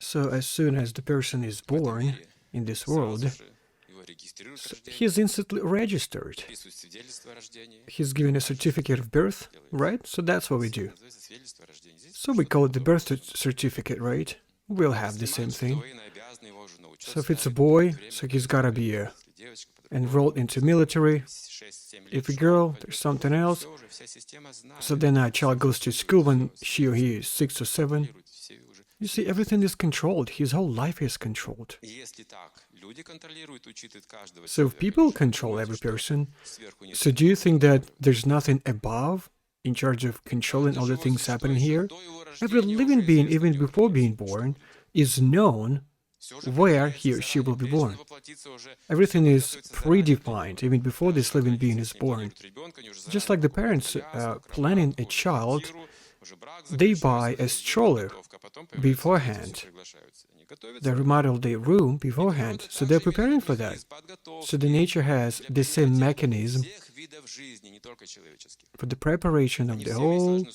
So as soon as the person is born in this world, he's instantly registered. He's given a certificate of birth, right? So that's what we do. So we call it the birth certificate, right? We'll have the same thing. So if it's a boy, so he's gotta be enrolled into military. If a girl, there's something else. So then a child goes to school when she or he is 6 or 7. You see, everything is controlled. His whole life is controlled. So if people control every person, so do you think that there's nothing above in charge of controlling all the things happening here? Every living being, even before being born, is known where he or she will be born. Everything is predefined even before this living being is born. Just like the parents planning a child, they buy a stroller beforehand. They remodel their room beforehand, so they're preparing for that. So the nature has the same mechanism for the preparation of the whole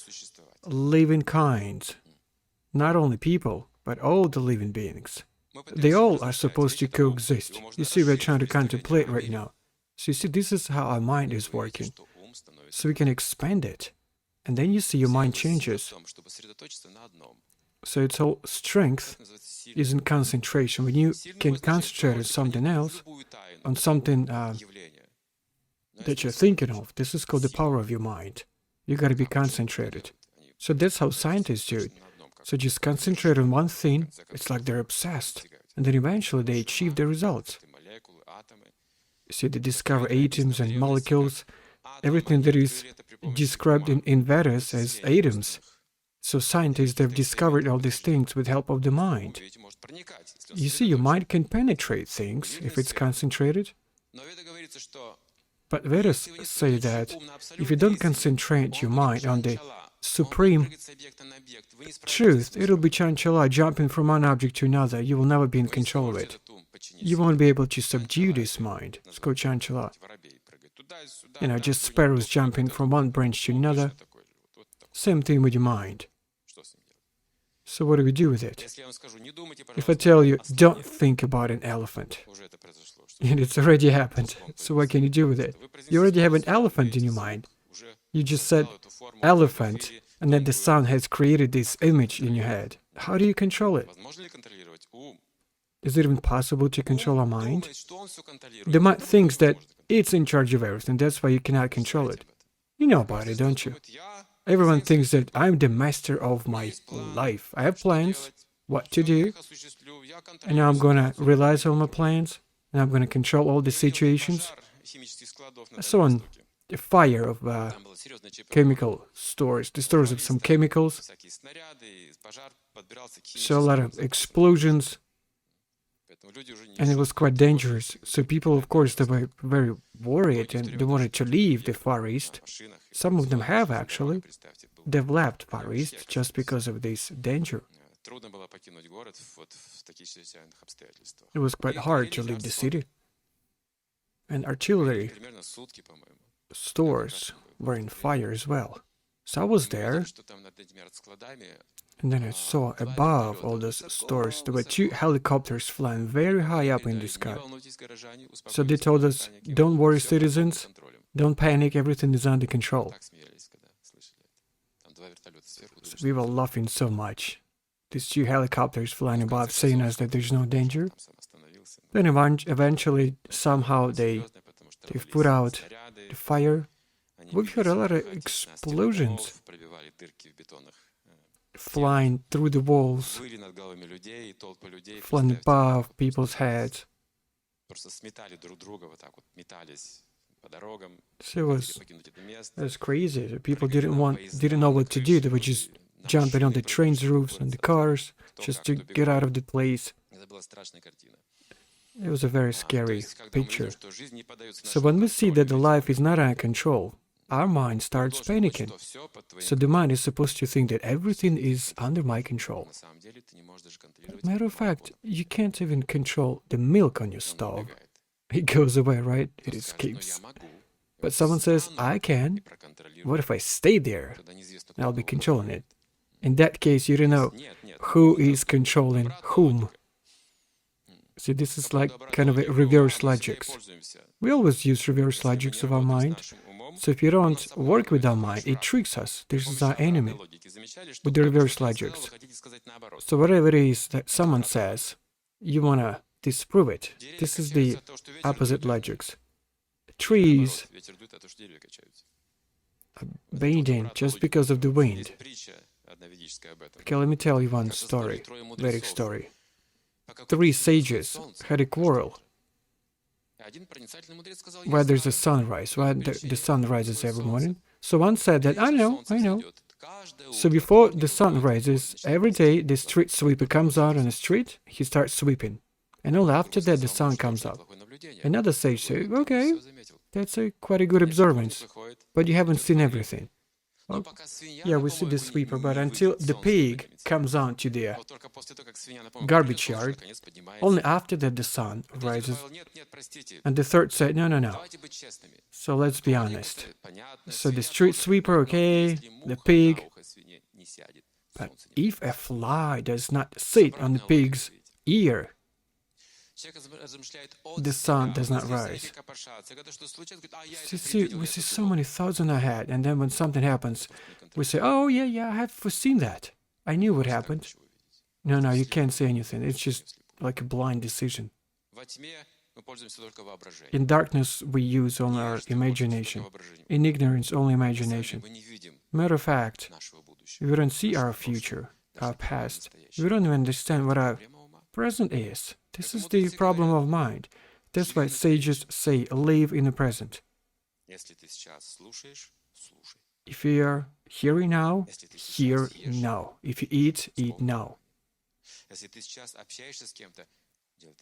living kind, not only people, but all the living beings. They all are supposed to coexist. You see, we're trying to contemplate right now. So you see, this is how our mind is working. So we can expand it. And then you see your mind changes. So its whole strength is in concentration. When you can concentrate on something else, on something that you're thinking of, this is called the power of your mind. You got to be concentrated. So that's how scientists do it. So just concentrate on one thing, it's like they're obsessed. And then eventually they achieve the results. You see, they discover atoms and molecules, everything that is described in Vedas as atoms. So scientists have discovered all these things with help of the mind. You see, your mind can penetrate things if it's concentrated. But Vedas say that if you don't concentrate your mind on the supreme truth, it'll be chanchala, jumping from one object to another. You will never be in control of it. You won't be able to subdue this mind. It's called chanchala. You know, just sparrows jumping from one branch to another. Same thing with your mind. So what do we do with it? If I tell you, don't think about an elephant, and it's already happened, so what can you do with it? You already have an elephant in your mind. You just said elephant, and then the sun has created this image in your head. How do you control it? Is it even possible to control our mind? The mind thinks that it's in charge of everything, that's why you cannot control it. You know about it, don't you? Everyone thinks that I'm the master of my life. I have plans, what to do, and now I'm going to realize all my plans, and I'm going to control all the situations. I saw on the fire of chemical stores, the stores of some chemicals, so a lot of explosions, and it was quite dangerous. So people, of course, they were very worried and they wanted to leave the Far East. Some of them have, actually. They've left Far East just because of this danger. It was quite hard to leave the city. And artillery stores were in fire as well. So I was there, and then I saw above all those stores, there were 2 helicopters flying very high up in the sky. So they told us, don't worry, citizens, don't panic, everything is under control. So we were laughing so much. These 2 helicopters flying above, saying us that there's no danger. Then eventually, somehow they've put out the fire. We've heard a lot of explosions flying through the walls, flying above people's heads. So it was crazy. People didn't know what to do. They were just jumping on the trains' roofs and the cars just to get out of the place. It was a very scary picture. So when we see that the life is not under control, our mind starts panicking. So the mind is supposed to think that everything is under my control. Matter of fact, you can't even control the milk on your stove. It goes away, right? It escapes. But someone says, I can. What if I stay there? I'll be controlling it. In that case, you don't know who is controlling whom. See, this is like kind of a reverse logics. We always use reverse logics of our mind. So if you don't work with our mind, it tricks us. This is our enemy with the reverse logics. So whatever it is that someone says, you want to disprove it. This is the opposite logics. Trees are bending just because of the wind. Okay, let me tell you one story, Vedic story. 3 sages had a quarrel. Where there's a sunrise, where the sun rises every morning. So one said that, I know. So before the sun rises, every day the street sweeper comes out on the street, he starts sweeping. And only after that the sun comes up. Another sage said, okay, that's quite a good observance, but you haven't seen everything. Oh, yeah, we see the sweeper, but until the pig comes on to the garbage yard, only after that the sun rises. And the third said, no. So let's be honest. So the street sweeper, okay, the pig. But if a fly does not sit on the pig's ear, the sun does not rise. See, we see so many thousands ahead, and then when something happens, we say, oh, yeah, I have foreseen that. I knew what happened. No, you can't say anything. It's just like a blind decision. In darkness, we use only our imagination. In ignorance, only imagination. Matter of fact, we don't see our future, our past. We don't even understand what our present is. This is the problem of mind. That's why sages say, live in the present. If you are hearing now, hear now. If you eat now.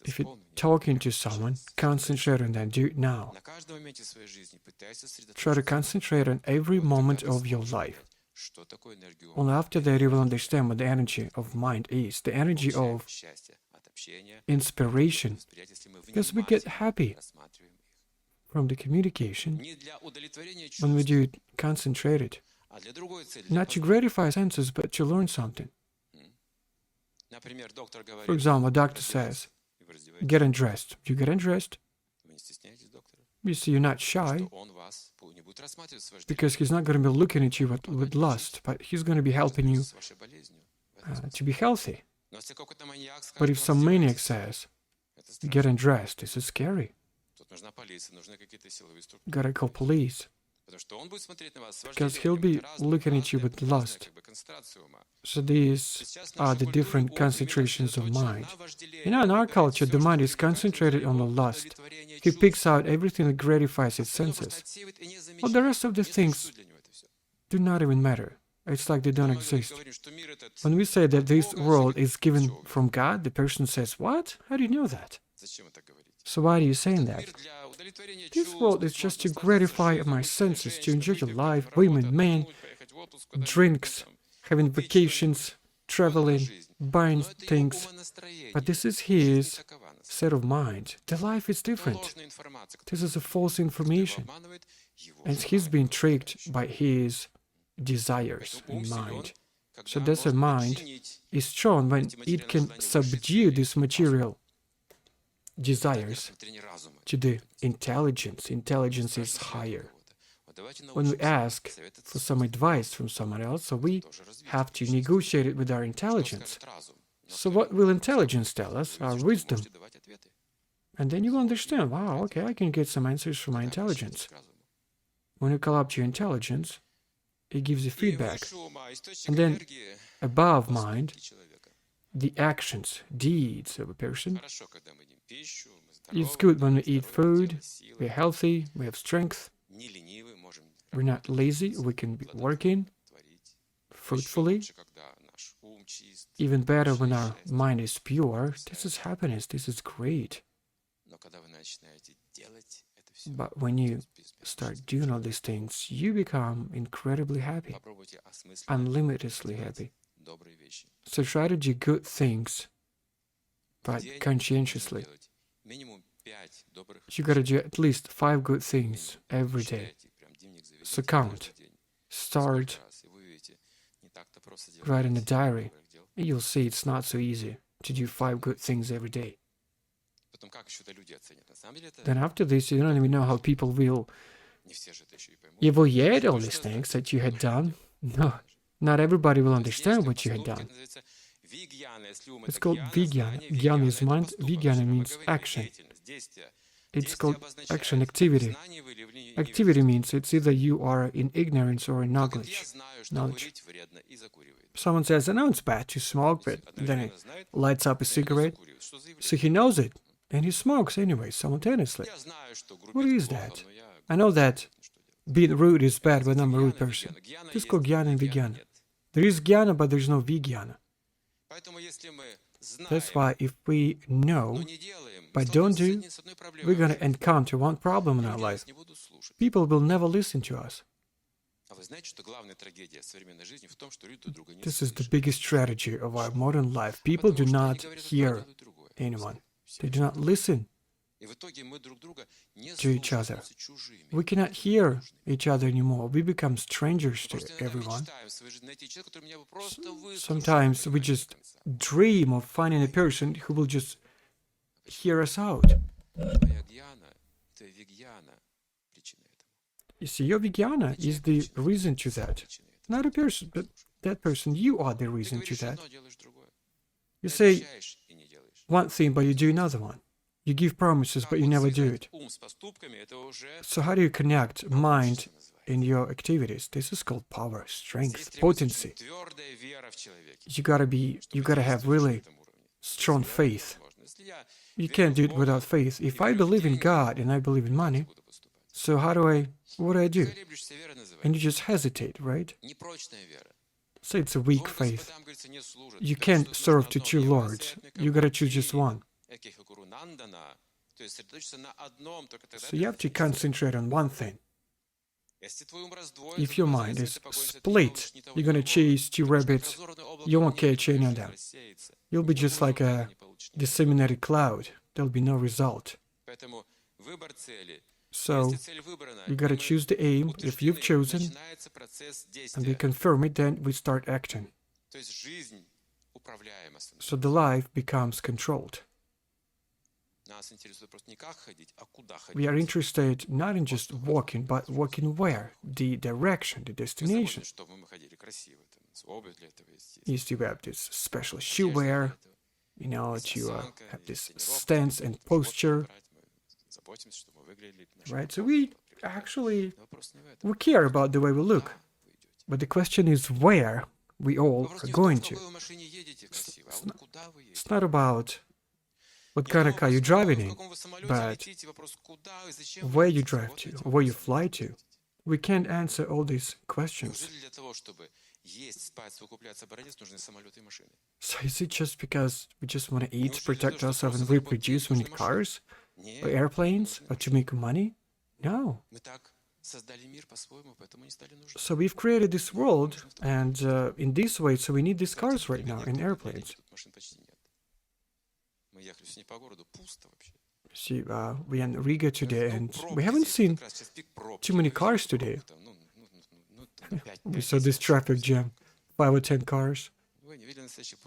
If you're talking to someone, concentrate on that, do it now. Try to concentrate on every moment of your life. Only after that you will understand what the energy of mind is, the energy of inspiration, because we get happy from the communication when we do it concentrated, not to gratify senses, but to learn something. For example, a doctor says, get undressed. You get undressed. You see, you're not shy, because he's not going to be looking at you with lust, but he's going to be helping you to be healthy. But if some maniac says, get undressed, this is scary. Gotta call police. Because he'll be looking at you with lust. So these are the different concentrations of mind. In our culture, the mind is concentrated on the lust. He picks out everything that gratifies its senses. Well, the rest of the things do not even matter. It's like they don't exist. When we say that this world is given from God, the person says, what? How do you know that? So why are you saying that? This world is just to gratify my senses, to enjoy your life, women, men, drinks, having vacations, traveling, buying things. But this is his set of mind. The life is different. This is a false information. And he's been tricked by his desires in mind. So that's a mind is strong when it can subdue this material desires to the intelligence. Intelligence is higher. When we ask for some advice from someone else, so we have to negotiate it with our intelligence. So what will intelligence tell us? Our wisdom. And then you will understand, wow, okay, I can get some answers from my intelligence. When you call up to your intelligence, it gives you feedback. And then above mind, the actions, deeds of a person. It's good when we eat food, we're healthy, we have strength, we're not lazy, we can be working fruitfully. Even better when our mind is pure. This is happiness, this is great. But when you start doing all these things, you become incredibly happy, unlimitedly happy. So try to do good things, but conscientiously. You gotta do at least 5 good things every day. So count. Start write in a diary, and you'll see it's not so easy to do 5 good things every day. Then after this, you don't even know how people will evaluate all these things that you had done. No, not everybody will understand what you had done. It's called Vigyana. Gyana is mind, Vigyana means action. It's called action, activity. Activity means it's either you are in ignorance or in knowledge. Someone says, I know it's bad to smoke, but then he lights up a cigarette. So he knows it, and he smokes anyway, simultaneously. What is that? I know that being rude is bad, but I'm a rude person. This is called Gyana and Vigyana. There is Gyana, but there's no Vigyana. That's why if we know, but don't do, we're going to encounter one problem in our life. People will never listen to us. This is the biggest tragedy of our modern life. People do not hear anyone. They do not listen to each other. We cannot hear each other anymore. We become strangers to everyone. Sometimes we just dream of finding a person who will just hear us out. You see, your Vigyana is the reason to that. Not a person, but that person, you are the reason to that. You say one thing, but you do another one. You give promises, but you never do it. So how do you connect mind in your activities? This is called power, strength, potency. You gotta have really strong faith. You can't do it without faith. If I believe in God and I believe in money, so what do I do? And you just hesitate, right? So it's a weak faith. You can't serve to 2 lords. You gotta choose just one. So you have to concentrate on one thing. If your mind is split, you're going to chase 2 rabbits, you won't catch any of them. You'll be just like a disseminated cloud. There'll be no result. So you got to choose the aim. If you've chosen, and we confirm it, then we start acting. So the life becomes controlled. We are interested not in just walking, but walking where? The direction, the destination. Yes, you have this special shoe wear, to have this stance and posture. Right? So we care about the way we look. But the question is where we all are going to. It's not about what kind of car you're driving in, but where you drive to, where you fly to. We can't answer all these questions. So is it just because we just want to eat, protect ourselves, and reproduce, we need cars, or airplanes, or to make money? No. So we've created this world, and in this way, so we need these cars right now, and airplanes. See, we are in Riga today, and we haven't seen too many cars today. We saw this traffic jam, 5 or 10 cars.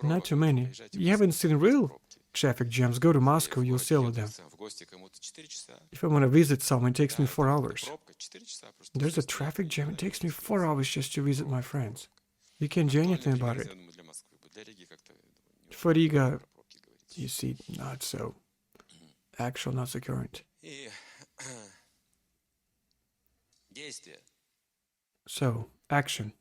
Not too many. You haven't seen real traffic jams. Go to Moscow, you'll see all of them. If I want to visit someone, it takes me 4 hours. There's a traffic jam, it takes me 4 hours just to visit my friends. You can't do anything about it. For Riga, you see, not so actual, not so current. So, action,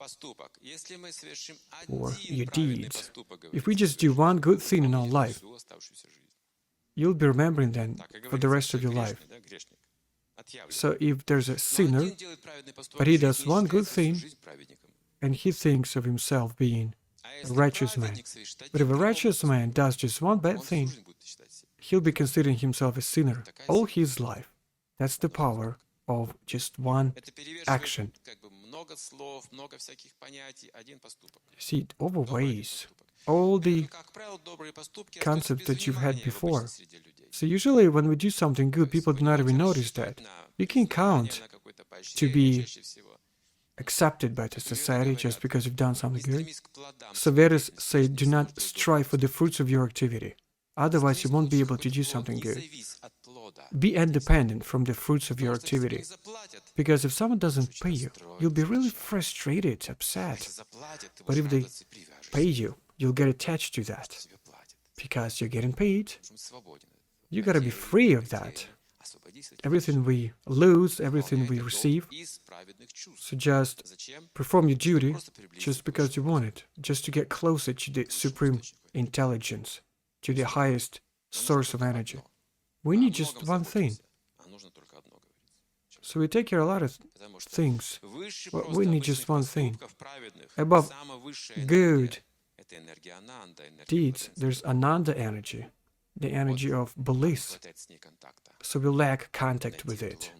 or your deeds. If we just do one good thing in our life, you'll be remembering them for the rest of your life. So if there's a sinner, but he does one good thing, and he thinks of himself being a righteous man. But if a righteous man does just one bad thing, he'll be considering himself a sinner all his life. That's the power of just one action. You see, it overweighs all the concepts that you've had before. So usually when we do something good, people do not even notice that. You can count to be accepted by the society just because you've done something good. So Vedas say, do not strive for the fruits of your activity. Otherwise, you won't be able to do something good. Be independent from the fruits of your activity. Because if someone doesn't pay you, you'll be really frustrated, upset. But if they pay you, you'll get attached to that. Because you're getting paid, you gotta be free of that. Everything we lose, everything we receive, so just perform your duty just because you want it, just to get closer to the supreme intelligence, to the highest source of energy. We need just one thing. So we take care of a lot of things, but we need just one thing. Above good deeds, there's Ananda energy, the energy of bliss. So we lack contact with it.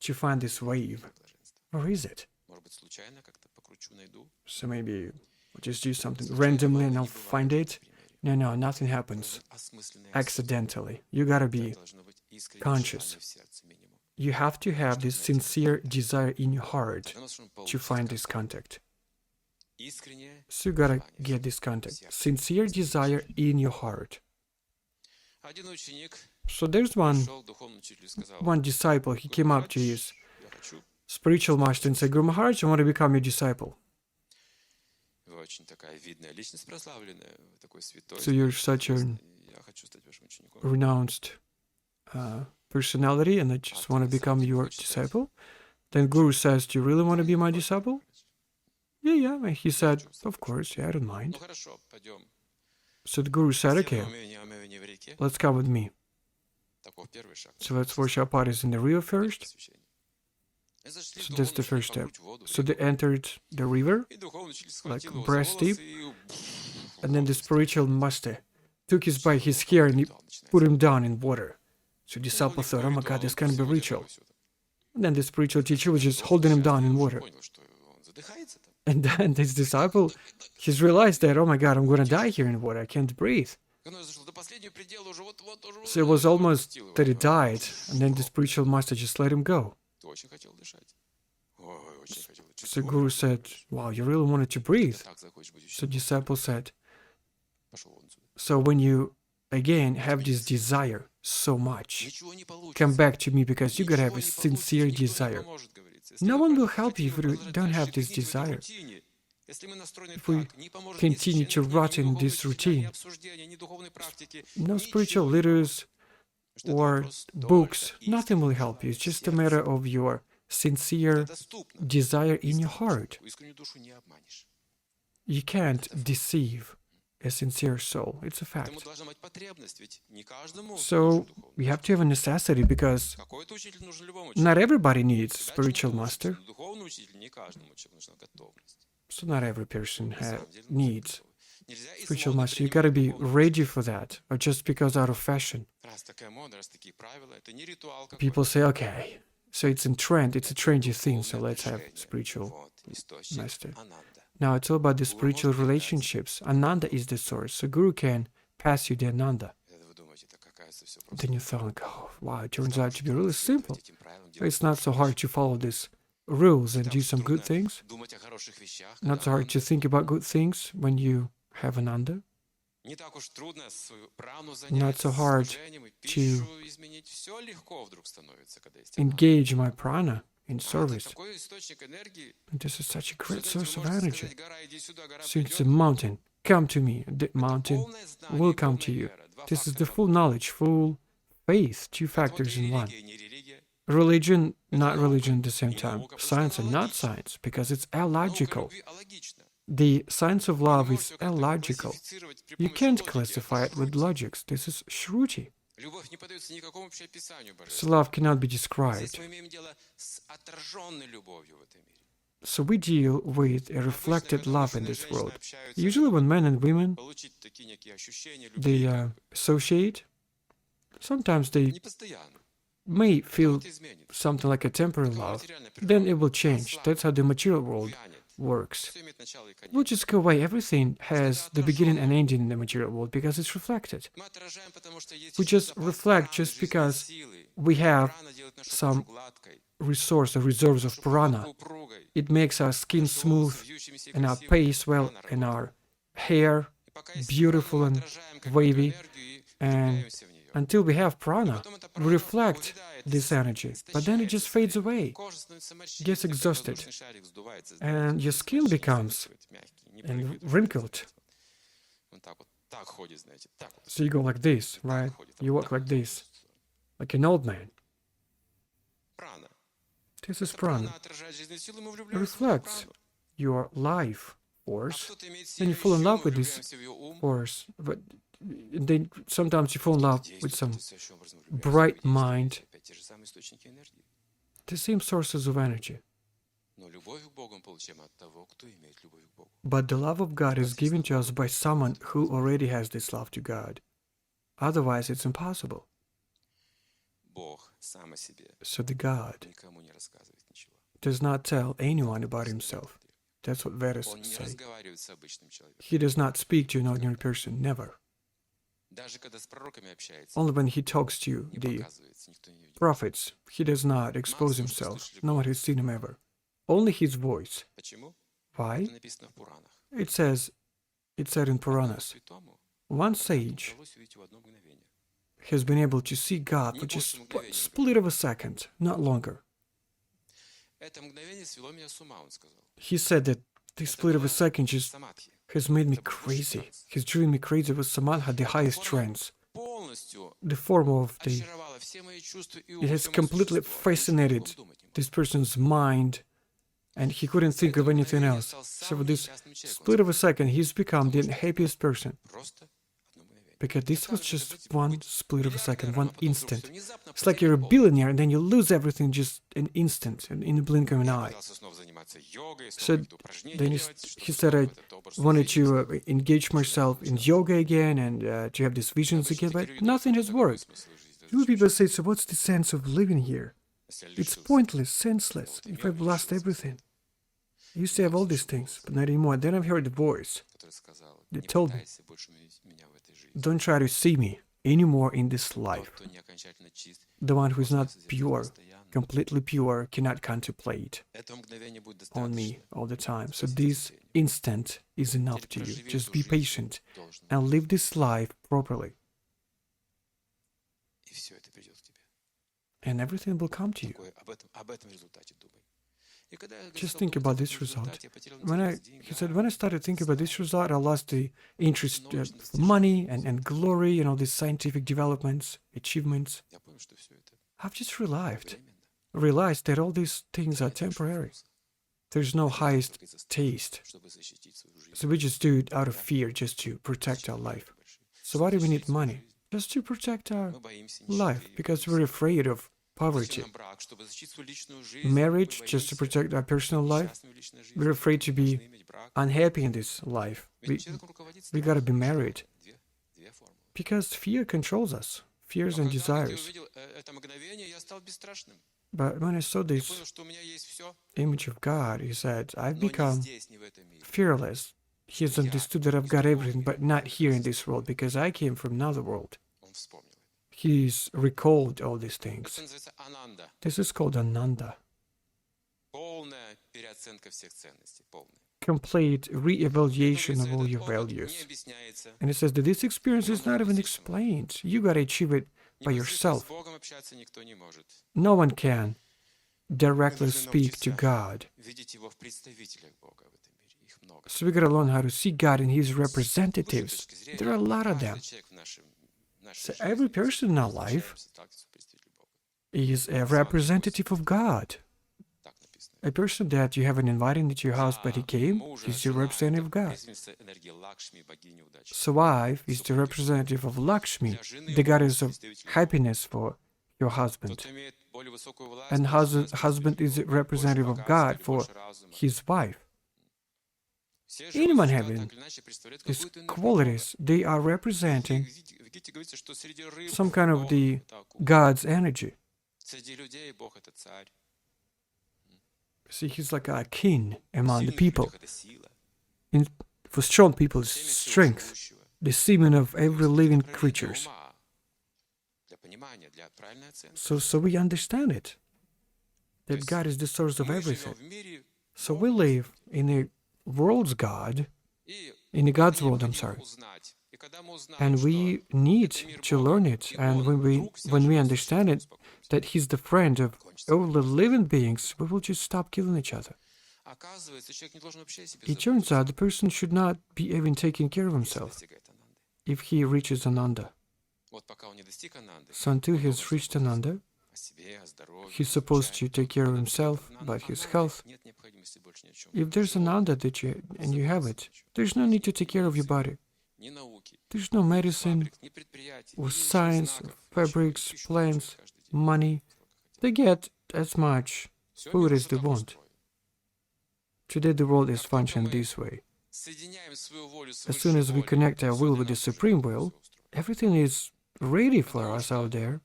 To find this wave, where is it? So maybe we'll just do something randomly and I'll find it. No, nothing happens accidentally. You gotta be conscious. You have to have this sincere desire in your heart to find this contact. So you gotta get this contact. Sincere desire in your heart. So there's one disciple, he came up to his spiritual master and said, Guru Maharaj, I want to become your disciple. So you're such a renounced personality and I just want to become your disciple. Then Guru says, do you really want to be my disciple? Yeah. And he said, of course, yeah, I don't mind. So the Guru said, okay, let's come with me. So let's wash our bodies in the river first. So that's the first step. So they entered the river, like breast deep, and then the spiritual master took his by his hair and he put him down in water. So the disciple thought, oh my God, this can't be ritual. And then the spiritual teacher was just holding him down in water. And then this disciple, he's realized that, oh my God, I'm going to die here in water, I can't breathe. So it was almost that he died, and then the spiritual master just let him go. So Guru said, wow, you really wanted to breathe. So the disciple said, so when you again have this desire so much, come back to me because you gotta have a sincere desire. No one will help you if you don't have this desire. If we continue to rot in this routine, no spiritual leaders or books, nothing will help you. It's just a matter of your sincere desire in your heart. You can't deceive a sincere soul. It's a fact. So we have to have a necessity because not everybody needs a spiritual master. So not every person needs spiritual master. You gotta be ready for that, or just because out of fashion. People say, okay, so it's in trend, it's a trendy thing, so let's have spiritual master. Now it's all about the spiritual relationships. Ananda is the source, so Guru can pass you the Ananda. Then you thought, oh, wow, it turns out to be really simple. It's not so hard to follow these rules and do some good things. Not so hard to think about good things when you have Ananda. Not so hard to engage my prana in service. And this is such a great source of energy. Since the mountain, come to me, the mountain will come to you. This is the full knowledge, full faith, two factors in one. Religion, not religion at the same time. Science and not science, because it's illogical. The science of love is illogical. You can't classify it with logics. This is Shruti. So love cannot be described. So we deal with a reflected love in this world. Usually when men and women, they associate, sometimes they may feel something like a temporary love, then it will change. That's how the material world works. We'll just go away. Everything has the beginning and ending in the material world because it's reflected. We just reflect just because we have some resource or reserves of prana. It makes our skin smooth and our face well and our hair beautiful and wavy. And until we have prana, we reflect this energy. But then it just fades away, gets exhausted, and your skin becomes wrinkled. So you go like this, right? You walk like this, like an old man. This is prana. It reflects your life force, and you fall in love with this force. But then sometimes you fall in love with some bright mind, the same sources of energy. But the love of God is given to us by someone who already has this love to God. Otherwise, it's impossible. So the God does not tell anyone about himself. That's what Vedas say. He does not speak to an ordinary person, never. Only when he talks to the prophets, he does not expose himself. No one has seen him ever. Only his voice. Why? It said in Puranas, one sage has been able to see God for just a split of a second, not longer. He said that this split of a second just has made me crazy. Has driven me crazy with samadhi, the highest trance. The form of the... It has completely fascinated this person's mind, and he couldn't think of anything else. So for this split of a second, he's become the happiest person. Because this was just one split of a second, one instant. It's like you're a billionaire and then you lose everything just an instant, in the blink of an eye. So then he said, I wanted to engage myself in yoga again and to have these visions again, but nothing has worked. Few people say, so what's the sense of living here? It's pointless, senseless, if I've lost everything. I used to have all these things, but not anymore. Then I've heard the voice that told me, don't try to see me anymore in this life. The one who is not pure, completely pure, cannot contemplate on me all the time. So this instant is enough to you. Just be patient and live this life properly. And everything will come to you. Just think about this result. When I started thinking about this result, I lost the interest for money and glory and all these scientific developments, achievements. I've just realized that all these things are temporary. There's no highest taste. So we just do it out of fear, just to protect our life. So why do we need money? Just to protect our life, because we're afraid of poverty. Marriage, just to protect our personal life. We're afraid to be unhappy in this life. We gotta be married. Because fear controls us. Fears and desires. But when I saw this image of God, he said, I've become fearless. He has understood that I've got everything, but not here in this world, because I came from another world. He's recalled all these things. This is called Ananda. Complete re-evaluation of all your values. And it says that this experience is not even explained. You gotta achieve it by yourself. No one can directly speak to God. So we gotta learn how to see God in His representatives. There are a lot of them. So every person in our life is a representative of God. A person that you haven't invited into your house, but he came, is the representative of God. So wife is the representative of Lakshmi, the goddess of happiness for your husband. And husband is the representative of God for his wife. Anyone having these qualities, they are representing some kind of the God's energy. See, he's like a king among the people. For strong people, it's strength, the semen of every living creatures. So we understand it. that God is the source of everything. So we live in a world's God, in a God's world, and we need to learn it. And when we understand it, that He's the friend of all the living beings, we will just stop killing each other. It turns out the person should not be even taking care of himself if he reaches Ananda. So until he has reached Ananda, he's supposed to take care of himself, about his health. If there's Ananda and you have it, there's no need to take care of your body. There's no medicine, or science, fabrics, plants, money. They get as much food as they want. Today the world is functioning this way. As soon as we connect our will with the Supreme Will, everything is ready for us out there.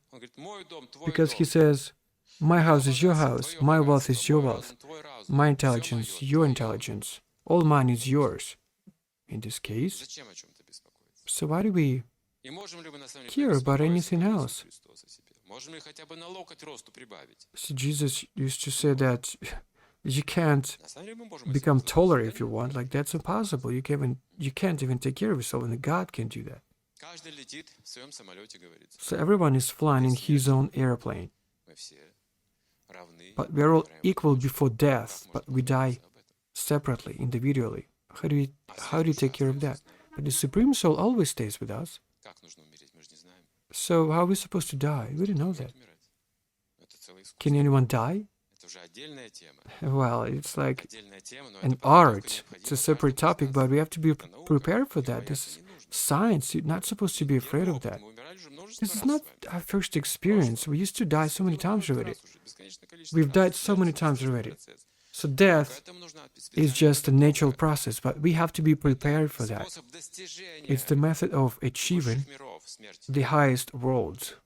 Because He says, my house is your house, my wealth is your wealth, my intelligence, your intelligence, all mine is yours. In this case, so why do we care about anything else? So Jesus used to say that you can't become taller if you want. Like, that's impossible. You can't even take care of yourself, and God can do that. So everyone is flying in his own airplane. But we are all equal before death, but we die separately, individually. How do you take care of that? But the Supreme Soul always stays with us. So how are we supposed to die? We don't know that. Can anyone die? Well, it's like an art. It's a separate topic, but we have to be prepared for that. This is science. You're not supposed to be afraid of that. This is not our first experience. We used to die so many times already. We've died so many times already. So death is just a natural process, but we have to be prepared for that. It's the method of achieving the highest worlds.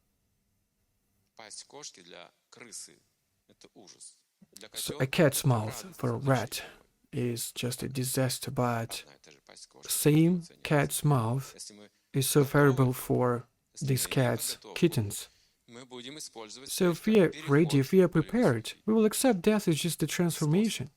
So a cat's mouth for a rat is just a disaster, but same cat's mouth is so favorable for these cats, kittens. So if we are ready, if we are prepared, we will accept death as just a transformation.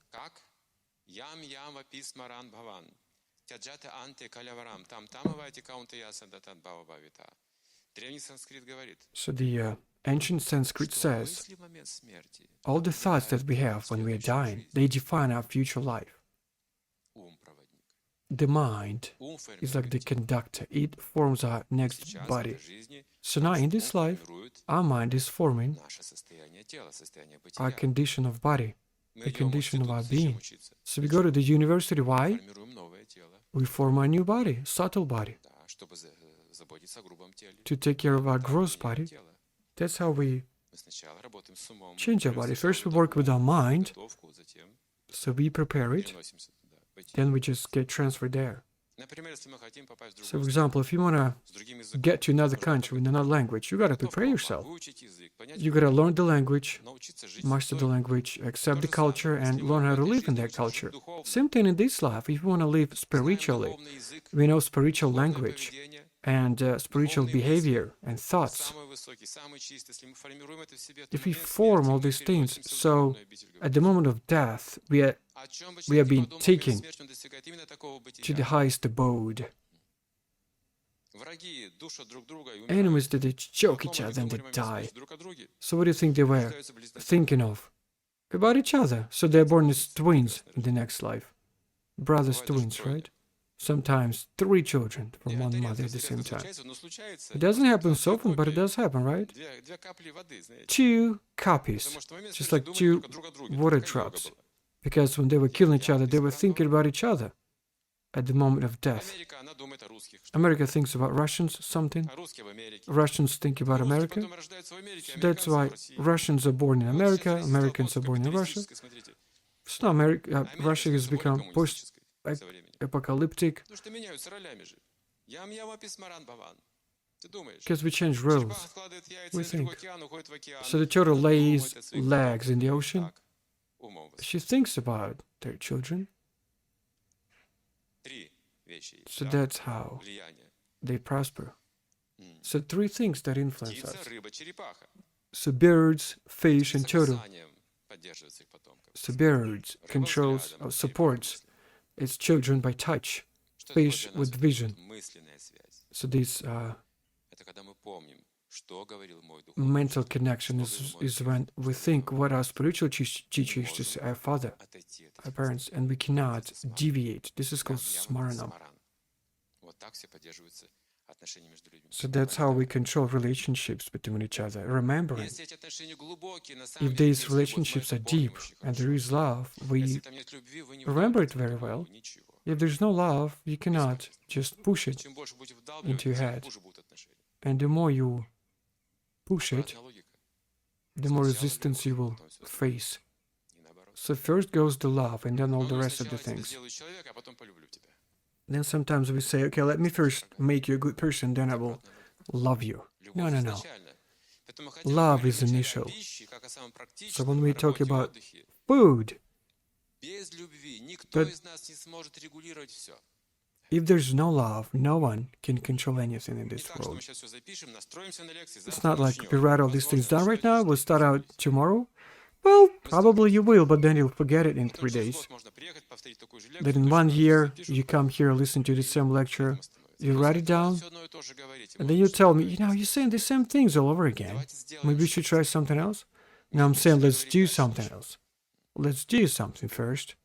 So the ancient Sanskrit says, all the thoughts that we have when we are dying, they define our future life. The mind is like the conductor. It forms our next body. So now in this life, our mind is forming our condition of body, the condition of our being. So we go to the university. Why? We form our new body, subtle body, to take care of our gross body. That's how we change our body. First we work with our mind, so we prepare it, then we just get transferred there. So, for example, if you want to get to another country with another language, you got to prepare yourself. You got to learn the language, master the language, accept the culture, and learn how to live in that culture. Same thing in this life. If you want to live spiritually, we know spiritual language and spiritual behavior and thoughts. If we form all these things, so at the moment of death, we are being taken to the highest abode. Enemies that they choke each other and they die. So what do you think they were thinking of? About each other. So they're born as twins in the next life. Brothers, twins, right? Sometimes 3 children from one mother at the same time. It doesn't happen so often, but it does happen, right? 2 copies, just like 2 water drops. Because when they were killing each other, they were thinking about each other at the moment of death. America thinks about Russians, something. Russians think about America. So that's why Russians are born in America, Americans are born in Russia. So now Russia has become post-apocalyptic because we change roles, we think. So the turtle lays legs in the ocean. She thinks about their children. So that's how they prosper. So 3 things that influence us. So birds, fish, and turtle. So birds controls or supports its children by touch, fish with vision. So this mental connection is when we think what our spiritual teacher used to say, our father, our parents, and we cannot deviate. This is called smaranam. So that's how we control relationships between each other, remembering. If these relationships are deep and there is love, we remember it very well. If there's no love, you cannot just push it into your head. And the more you push it, the more resistance you will face. So first goes the love, and then all the rest of the things. Then sometimes we say, okay, let me first make you a good person, then I will love you. No, no, no. Love is initial. So when we talk about food, but if there's no love, no one can control anything in this world. It's not like we write all these things down right now, we'll start out tomorrow. Well, probably you will, but then you'll forget it in 3 days. Then in 1 year, you come here, listen to the same lecture, you write it down, and then you tell me, you're saying the same things all over again. Maybe we should try something else? No, I'm saying let's do something else. Let's do something first.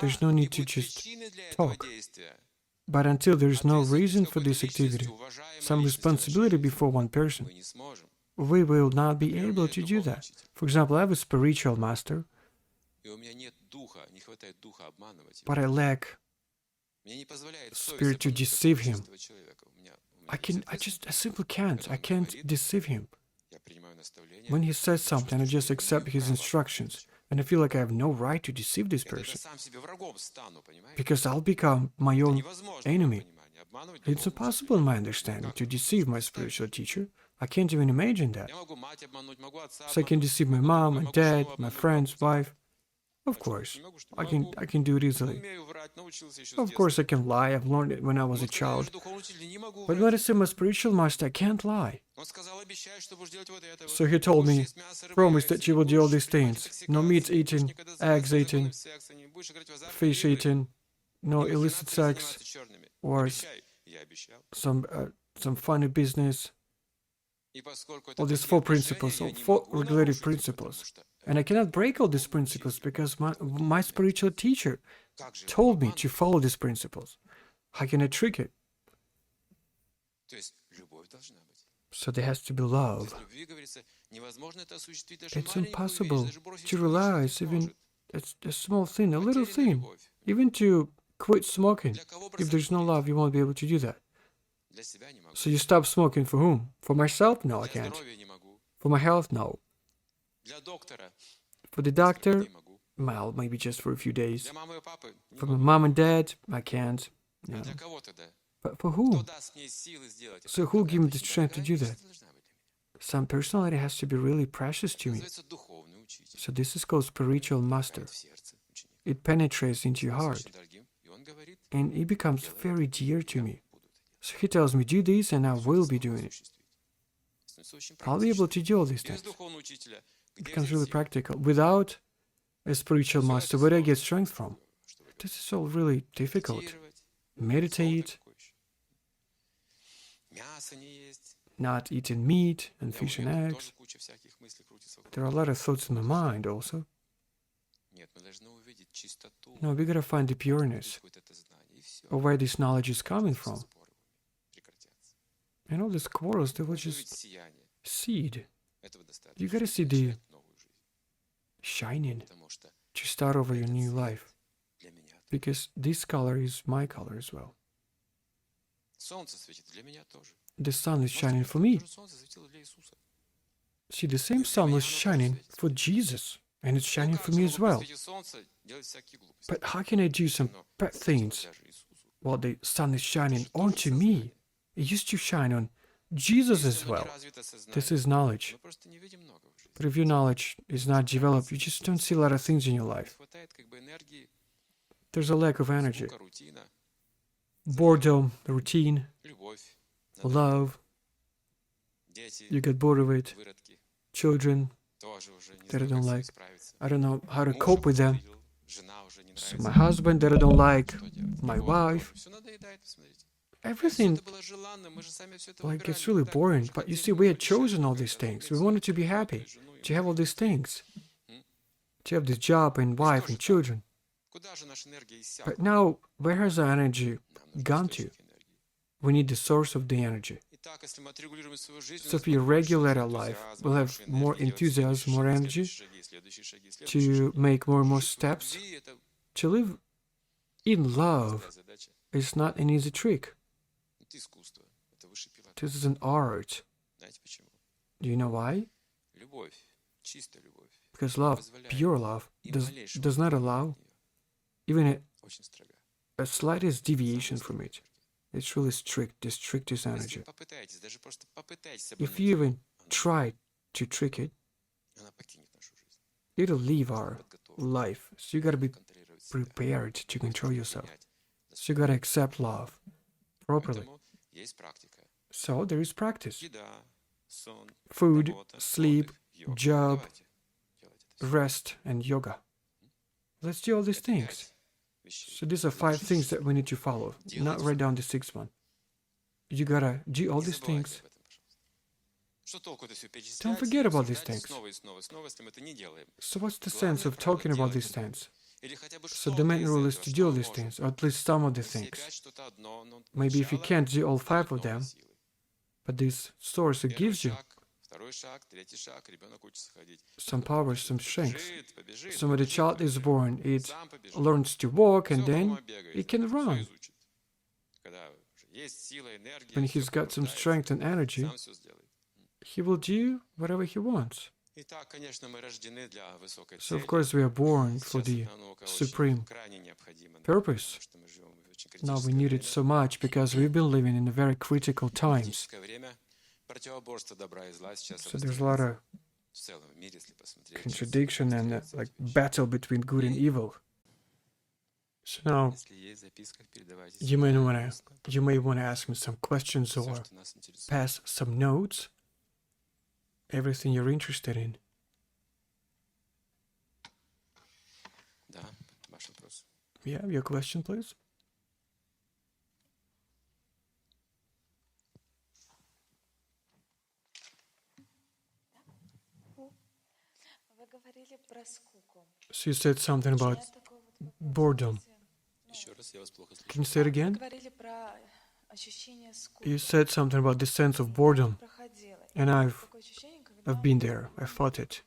There's no need to just talk. But until there's no reason for this activity, some responsibility before one person, we will not be able to do that. For example, I have a spiritual master, but I lack spirit to deceive him. I simply can't. I can't deceive him. When he says something, I just accept his instructions. And I feel like I have no right to deceive this person. Because I'll become my own enemy. It's impossible in my understanding to deceive my spiritual teacher. I can't even imagine that. So I can deceive my mom, my dad, my friends, wife. Of course, I can do it easily. Of course, I can lie. I've learned it when I was a child. But when I see my spiritual master, I can't lie. So he told me, promise that you will do all these things. No meat eating, eggs eating, fish eating, no illicit sex, or some funny business. All these 4 principles, or 4 regulative principles. And I cannot break all these principles because my spiritual teacher told me to follow these principles. How can I trick it? So there has to be love. It's impossible to realize even a small thing, a little thing, even to quit smoking. If there's no love, you won't be able to do that. So you stop smoking for whom? For myself? No, I can't. For my health? No. For the doctor? Well, maybe just for a few days. For my mom and dad? I can't. No. But for whom? So who gave me the strength to do that? Some personality has to be really precious to me. So this is called spiritual master. It penetrates into your heart. And it becomes very dear to me. So he tells me, do this, and I will be doing it. I'll be able to do all these things. It becomes really practical. Without a spiritual master, where do I get strength from? This is all really difficult. Meditate, not eating meat and fish and eggs. There are a lot of thoughts in my mind also. No, we gotta find the pureness of where this knowledge is coming from. And all these quarrels, they will just seed. You gotta see the shining to start over your new life. Because this color is my color as well. The sun is shining for me. See, the same sun was shining for Jesus, and it's shining for me as well. But how can I do some bad things while the sun is shining onto me? It used to shine on Jesus as well. This is knowledge. But if your knowledge is not developed, you just don't see a lot of things in your life. There's a lack of energy. Boredom, routine, love. You get bored of it. Children, that I don't like. I don't know how to cope with them. So my husband that I don't like, my wife. Everything like it's really boring. But you see, we had chosen all these things. We wanted to be happy, to have all these things, to have this job and wife and children. But now, where has our energy gone to? We need the source of the energy. So if we regulate our life, we'll have more enthusiasm, more energy to make more and more steps. To live in love is not an easy trick. This is an art. Do you know why? Because love, pure love, does not allow even a slightest deviation from it. It's really strict, the strictest energy. If you even try to trick it, it'll leave our life. So you gotta be prepared to control yourself. So you gotta accept love properly. So there is practice. Food, sleep, job, rest, and yoga. Let's do all these things. So these are 5 things that we need to follow. Not write down the 6th one. You gotta do all these things. Don't forget about these things. So what's the sense of talking about these things? So the main rule is to do all these things, or at least some of the things. Maybe if you can't do all 5 of them, but this source it gives you some power, some strength. So when the child is born, it learns to walk and then it can run. When he's got some strength and energy, he will do whatever he wants. So of course we are born for the supreme purpose. Now we need it so much because we've been living in very critical times. So there's a lot of contradiction and like battle between good and evil. So now you may want to ask me some questions or pass some notes. Everything you're interested in. Yeah, your question, please. So you said something about boredom. Can you say it again? You said something about the sense of boredom, and I've been there. I felt it.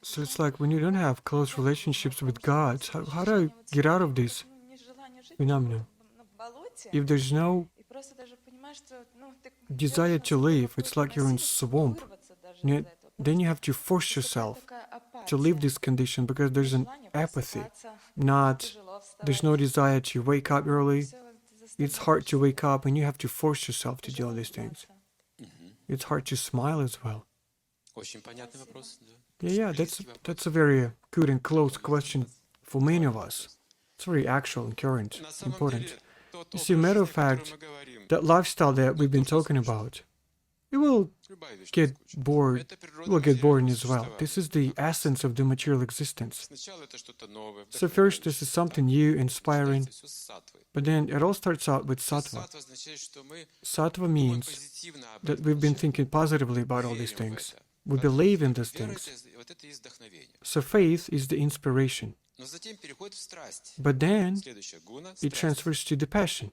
So it's like when you don't have close relationships with God, how do I get out of this phenomenon? If there's no desire to live, it's like you're in swamp. Then you have to force yourself to leave this condition because there's an apathy. There's no desire to wake up early. It's hard to wake up and you have to force yourself to do all these things. It's hard to smile as well. Yeah, that's a very good and close question for many of us. It's very actual and current, important. You see, matter of fact, that lifestyle that we've been talking about, it will get bored. It will get boring as well. This is the essence of the material existence. So first, this is something new, inspiring, but then it all starts out with sattva. Sattva means that we've been thinking positively about all these things. We believe in these things. So faith is the inspiration. But then it transfers to the passion.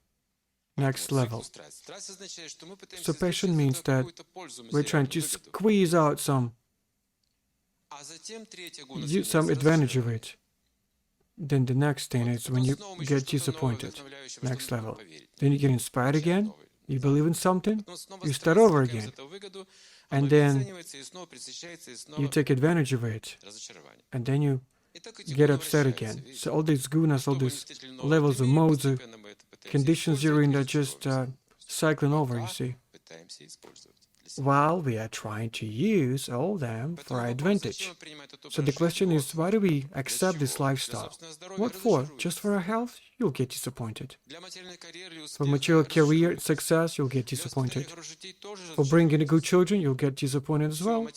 Next level. So passion means that we're trying to squeeze out some advantage of it. Then the next thing is when you get disappointed. Next level. Then you get inspired again. You believe in something. You start over again. And then you take advantage of it. And then you get upset again. So all these gunas, all these levels of modes, conditions you're in are just cycling over, you see. while we are trying to use all them for our advantage. So the question is, why do we accept this lifestyle? What for? Just for our health? You'll get disappointed. For material career and success, you'll get disappointed. For bringing good children, you'll get disappointed as well.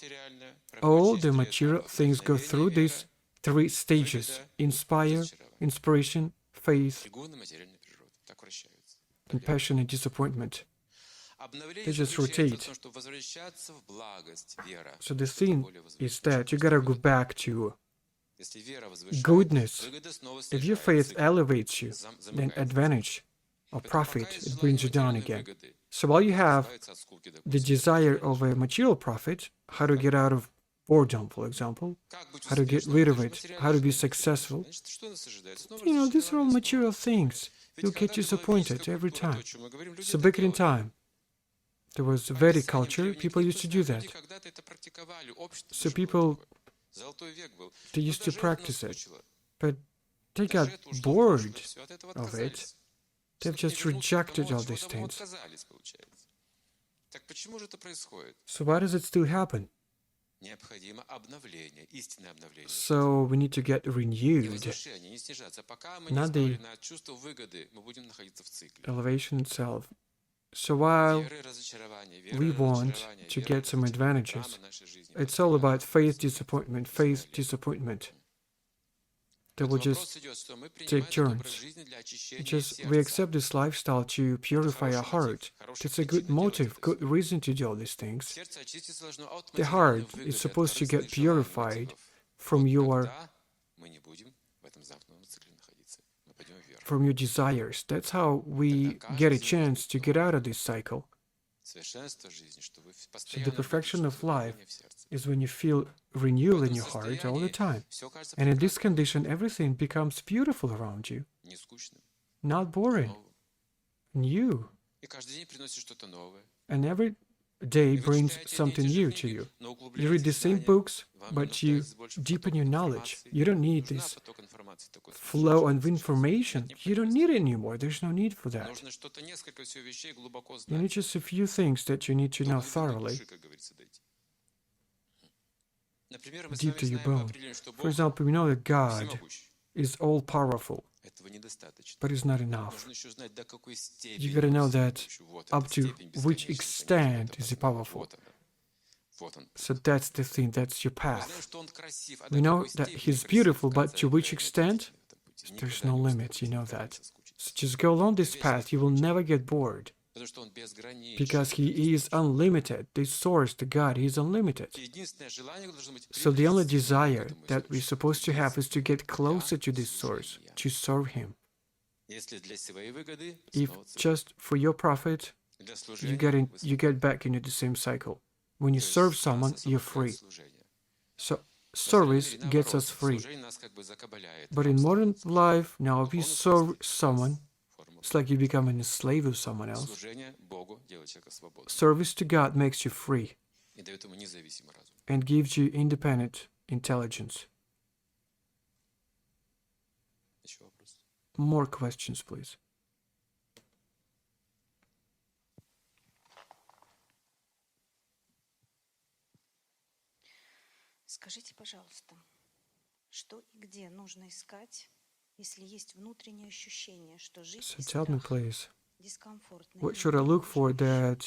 All the material things go through these three stages: inspire, inspiration, faith, compassion, and disappointment. They just rotate. So the thing is that you gotta go back to goodness. If your faith elevates you, then advantage or profit, it brings you down again. So while you have the desire of a material profit, how to get out of boredom, for example, how to get rid of it, how to be successful, these are all material things. You'll get disappointed every time. So back in time, there was Vedic culture, people used to do that. So people, they used to practice it, but they got bored of it. They've just rejected all these things. So why does it still happen? So we need to get renewed, not the elevation itself. So while we want to get some advantages, it's all about faith, disappointment, faith, disappointment. They will just take turns. We accept this lifestyle to purify our heart. It's a good motive, good reason to do all these things. The heart is supposed to get purified from your desires. That's how we get a chance to get out of this cycle. So the perfection of life is when you feel renewal in your heart all the time. And in this condition, everything becomes beautiful around you. Not boring. New. And every day brings something new to you. You read the same books, but you deepen your knowledge. You don't need this flow of information. You don't need it anymore. There's no need for that. You need just a few things that you need to know thoroughly, deep to your bone. For example, we know that God is all-powerful, but it's not enough. You gotta know that up to which extent is he powerful. So that's the thing, that's your path. We know that he's beautiful, but to which extent? There's no limits, you know that. So just go along this path, you will never get bored. Because he is unlimited. The source, the God, he is unlimited. So the only desire that we're supposed to have is to get closer to this source, to serve him. If just for your profit, you get back into the same cycle. When you serve someone, you're free. So service gets us free. But in modern life, now if you serve someone, it's like you become a slave of someone else. Service to God makes you free and gives you independent intelligence. More questions, please. Скажите, пожалуйста, что и где нужно искать, если есть внутреннее ощущение, что жизнь So tell me, please, дискомфортна? what should I look for that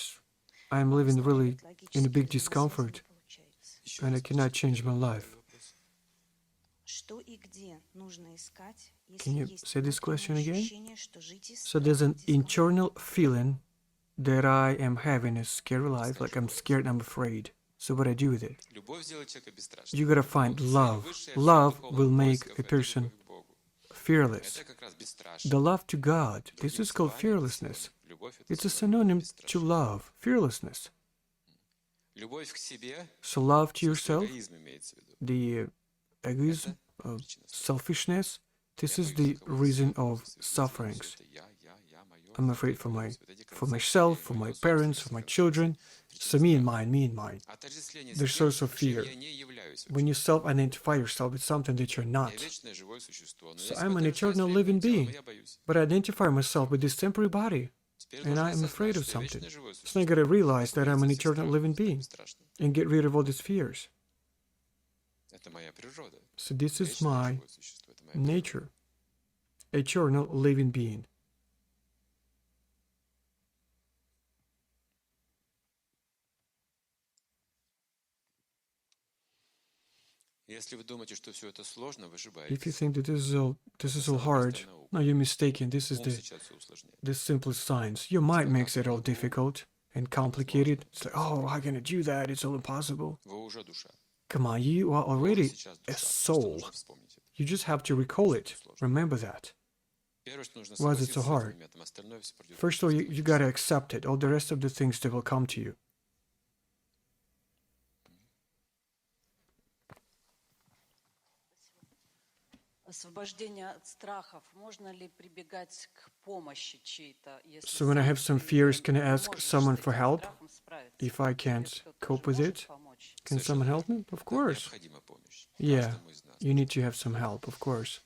I'm living really in a big discomfort and I cannot change my life? Что и где нужно искать, Can если you есть say this question again? ощущение, что жить и So there's an internal feeling that I am having a scary life, like I'm scared, I'm afraid. So what I do with it? You gotta find love. Love will make a person fearless. The love to God, this is called fearlessness. It's a synonym to love, fearlessness. So love to yourself, the egoism, selfishness, this is the reason of sufferings. I'm afraid for myself, for my parents, for my children. So me and mine. The source of fear. When you self-identify yourself with something that you're not. So I'm an eternal living being, but I identify myself with this temporary body. and I am afraid of something. So I gotta realize that I'm an eternal living being and get rid of all these fears. So this is my nature, eternal living being. If you think that this is all hard, no, you're mistaken. This is the simplest science. Your mind makes it all difficult and complicated. It's like, oh, how can I do that? It's all impossible. Come on, you are already a soul. You just have to recall it. Remember that. Why is it so hard? First of all, you gotta accept it. All the rest of the things that will come to you. So when I have some fears, can I ask someone for help? If I can't cope with it, can someone help me? Of course. Yeah, you need to have some help, of course.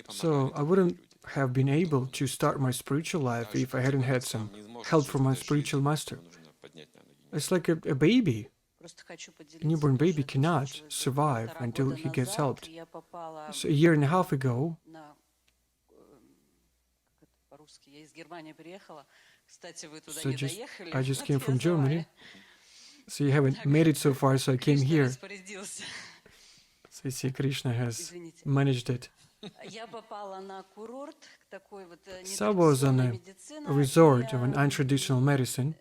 So I wouldn't have been able to start my spiritual life if I hadn't had some help from my spiritual master. It's like a baby. A newborn baby cannot survive until he gets helped. So a year and a half ago, I just came from Germany. So you haven't made it so far, so I came here. So you see, Krishna has managed it. So I was on a resort of an untraditional medicine.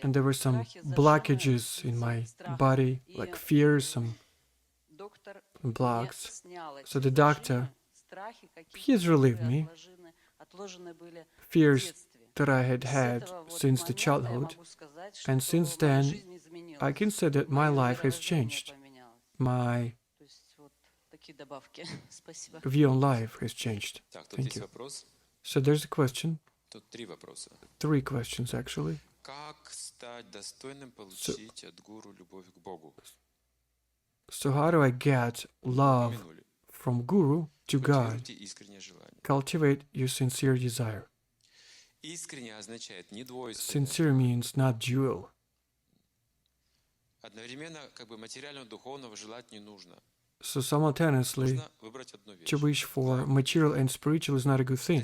And there were some blockages in my body, like fears, some blocks. So the doctor, he has relieved me. Fears that I had had since the childhood. And since then, I can say that my life has changed. My view on life has changed. Thank you. So there's a question. Three questions, actually. So how do I get love from Guru to God? Cultivate your sincere desire. Sincere means not dual. So simultaneously, to wish for material and spiritual is not a good thing.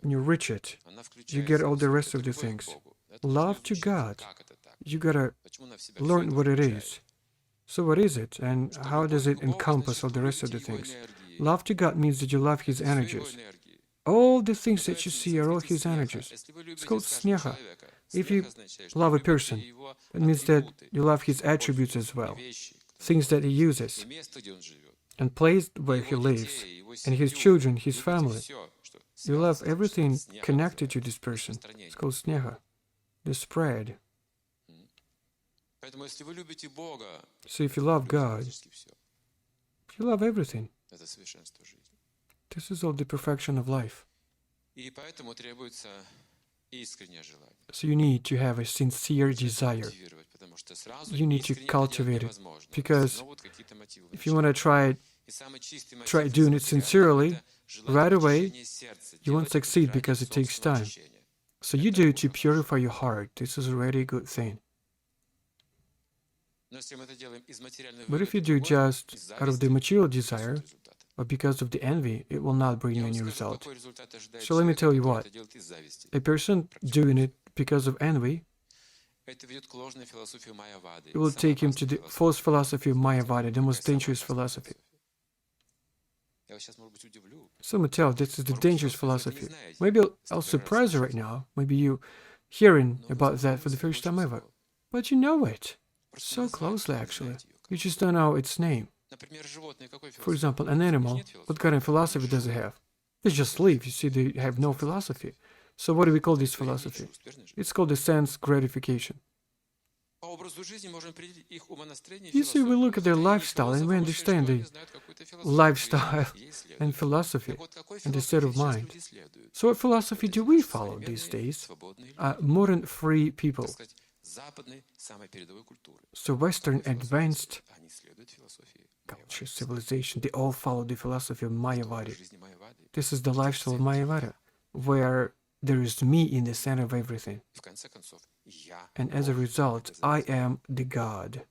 When you reach it, you get all the rest of the things. Love to God, you gotta learn what it is. So what is it, and how does it encompass all the rest of the things? Love to God means that you love His energies. All the things that you see are all His energies. It's called sneha. If you love a person, it means that you love his attributes as well. Things that he uses, and place where he lives, and his children, his family. You love everything connected to this person. It's called sneha, the spread. So if you love God, you love everything. This is all the perfection of life. So you need to have a sincere desire. You need to cultivate it, because if you want to try doing it sincerely, right away, you won't succeed because it takes time. So you do it to purify your heart. This is already a good thing. But if you do just out of the material desire, or because of the envy, it will not bring you any result. So let me tell you what. A person doing it because of envy, it will take him to the false philosophy of Mayavada, the most dangerous philosophy. So Mattel, this is the dangerous philosophy. Maybe I'll surprise you right now. Maybe you hearing about that for the first time ever. But you know it. So closely, actually. You just don't know its name. For example, an animal, what kind of philosophy does it have? They just live. You see, they have no philosophy. So what do we call this philosophy? It's called the sense gratification. You see, we look at their lifestyle and we understand the lifestyle and philosophy and the state of mind. So what philosophy do we follow these days? Modern free people. So Western advanced culture, civilization, they all follow the philosophy of Mayavadi. This is the lifestyle of Mayavada, where there is me in the center of everything. And as a result, I am the God.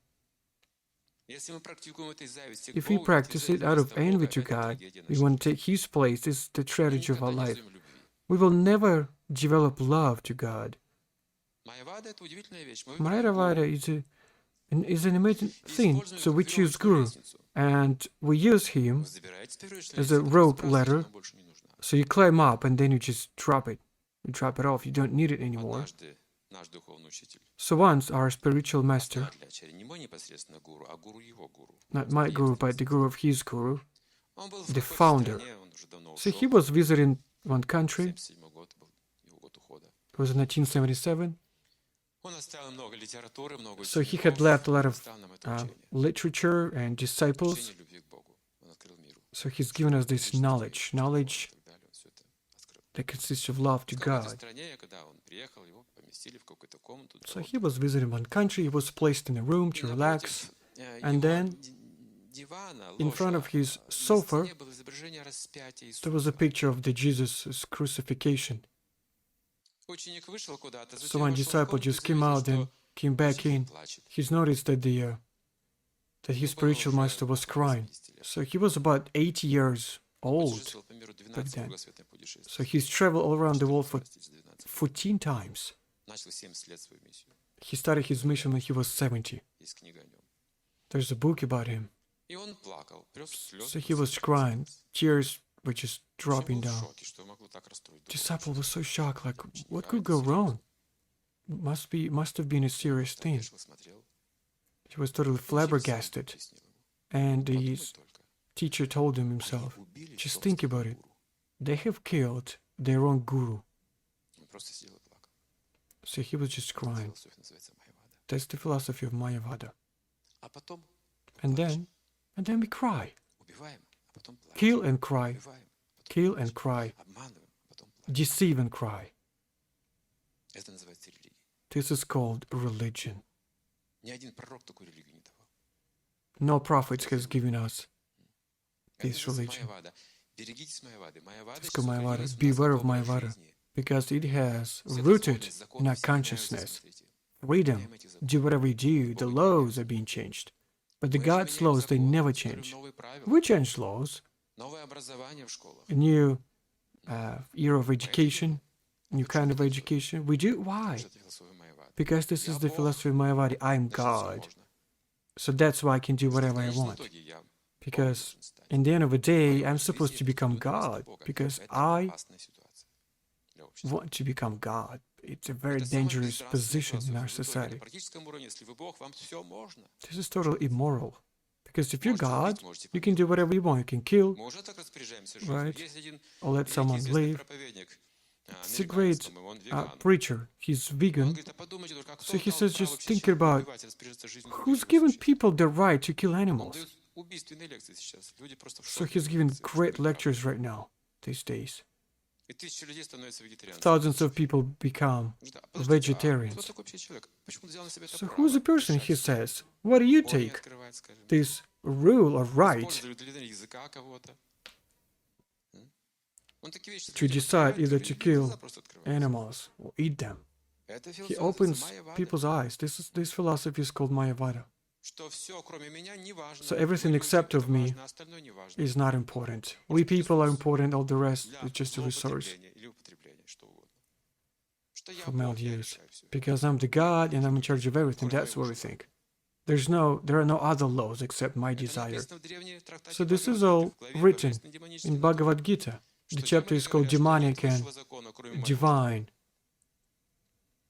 If we practice it out of envy to God, we want to take His place, this is the tragedy of our life. We will never develop love to God. Mayavada is an amazing thing. So we choose Guru, and we use him as a rope ladder. So you climb up, and then you just drop it. You drop it off. You don't need it anymore. So once our spiritual master, not my guru, but the guru of his guru, the founder. So he was visiting one country. It was in 1977. So he had left a lot of literature and disciples. So he's given us this knowledge that consists of love to God. So he was visiting one country, he was placed in a room to relax, and then in front of his sofa, there was a picture of the Jesus' crucifixion. So one disciple just came out and came back in. He's noticed that that his spiritual master was crying. So he was about 80 years old back then. So he's traveled all around the world for 14 times. He started his mission when he was 70. There's a book about him. So he was crying. Tears were just dropping down. Disciple was so shocked, like, what could go wrong? Must have been a serious thing. He was totally flabbergasted. And his teacher told him himself, just think about it. They have killed their own guru. So he was just crying. That's the philosophy of Mayavada. And then we cry. Kill and cry. Kill and cry. Deceive and cry. This is called religion. No prophet has given us this religion. It's called Mayavada. Beware of Mayavada, because it has rooted in our consciousness. Freedom, do whatever you do, the laws are being changed. But the God's laws, they never change. We change laws. A new era of education, new kind of education. We do. Why? Because this is the philosophy of Mayavadi. I'm God. So that's why I can do whatever I want. Because in the end of the day, I'm supposed to become God. Because I want to become God. It's a very dangerous position in our society. This is totally immoral. Because if you're God, you can do whatever you want. You can kill, right? Or let someone live. It's a great preacher. He's vegan. So he says, just think about who's given people the right to kill animals. So he's giving great lectures right now, these days. Thousands of people become vegetarians. So who's the person, he says? What do you take? This rule or right to decide either to kill animals or eat them. He opens people's eyes. This philosophy is called Mayavada. So everything except of me is not important. We people are important, all the rest is just a resource for male use. Because I'm the God and I'm in charge of everything, that's what we think. There are no other laws except my desire. So this is all written in Bhagavad Gita. The chapter is called Demonic and Divine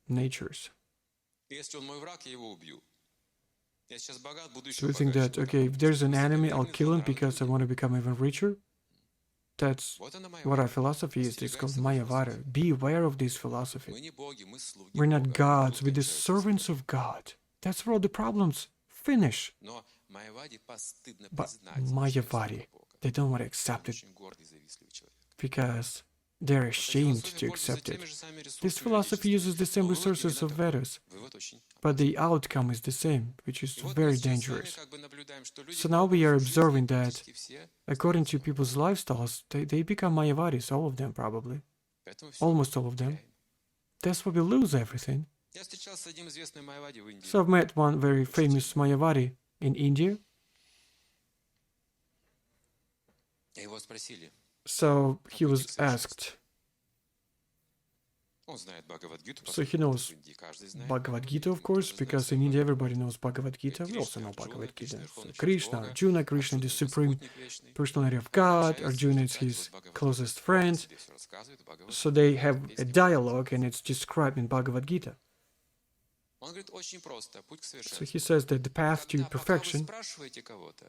Natures. So we think that, okay, if there's an enemy, I'll kill him because I want to become even richer. That's what our philosophy is. It's called Mayavada. Be aware of this philosophy. We're not gods, we're the servants of God. That's where all the problems finish. But Mayavadi, they don't want to accept it because they're ashamed to accept it. This philosophy uses the same resources of Vedas, but the outcome is the same, which is very dangerous. So now we are observing that, according to people's lifestyles, they become Mayavadis, all of them probably. Almost all of them. That's why we lose everything. So I've met one very famous Mayavadi in India. So he was asked. So he knows Bhagavad Gita, of course, because in India everybody knows Bhagavad Gita. We also know Bhagavad Gita. So Krishna, Arjuna, Krishna, the supreme personality of God. Arjuna is his closest friend. So they have a dialogue, and it's described in Bhagavad Gita. So he says that the path to perfection.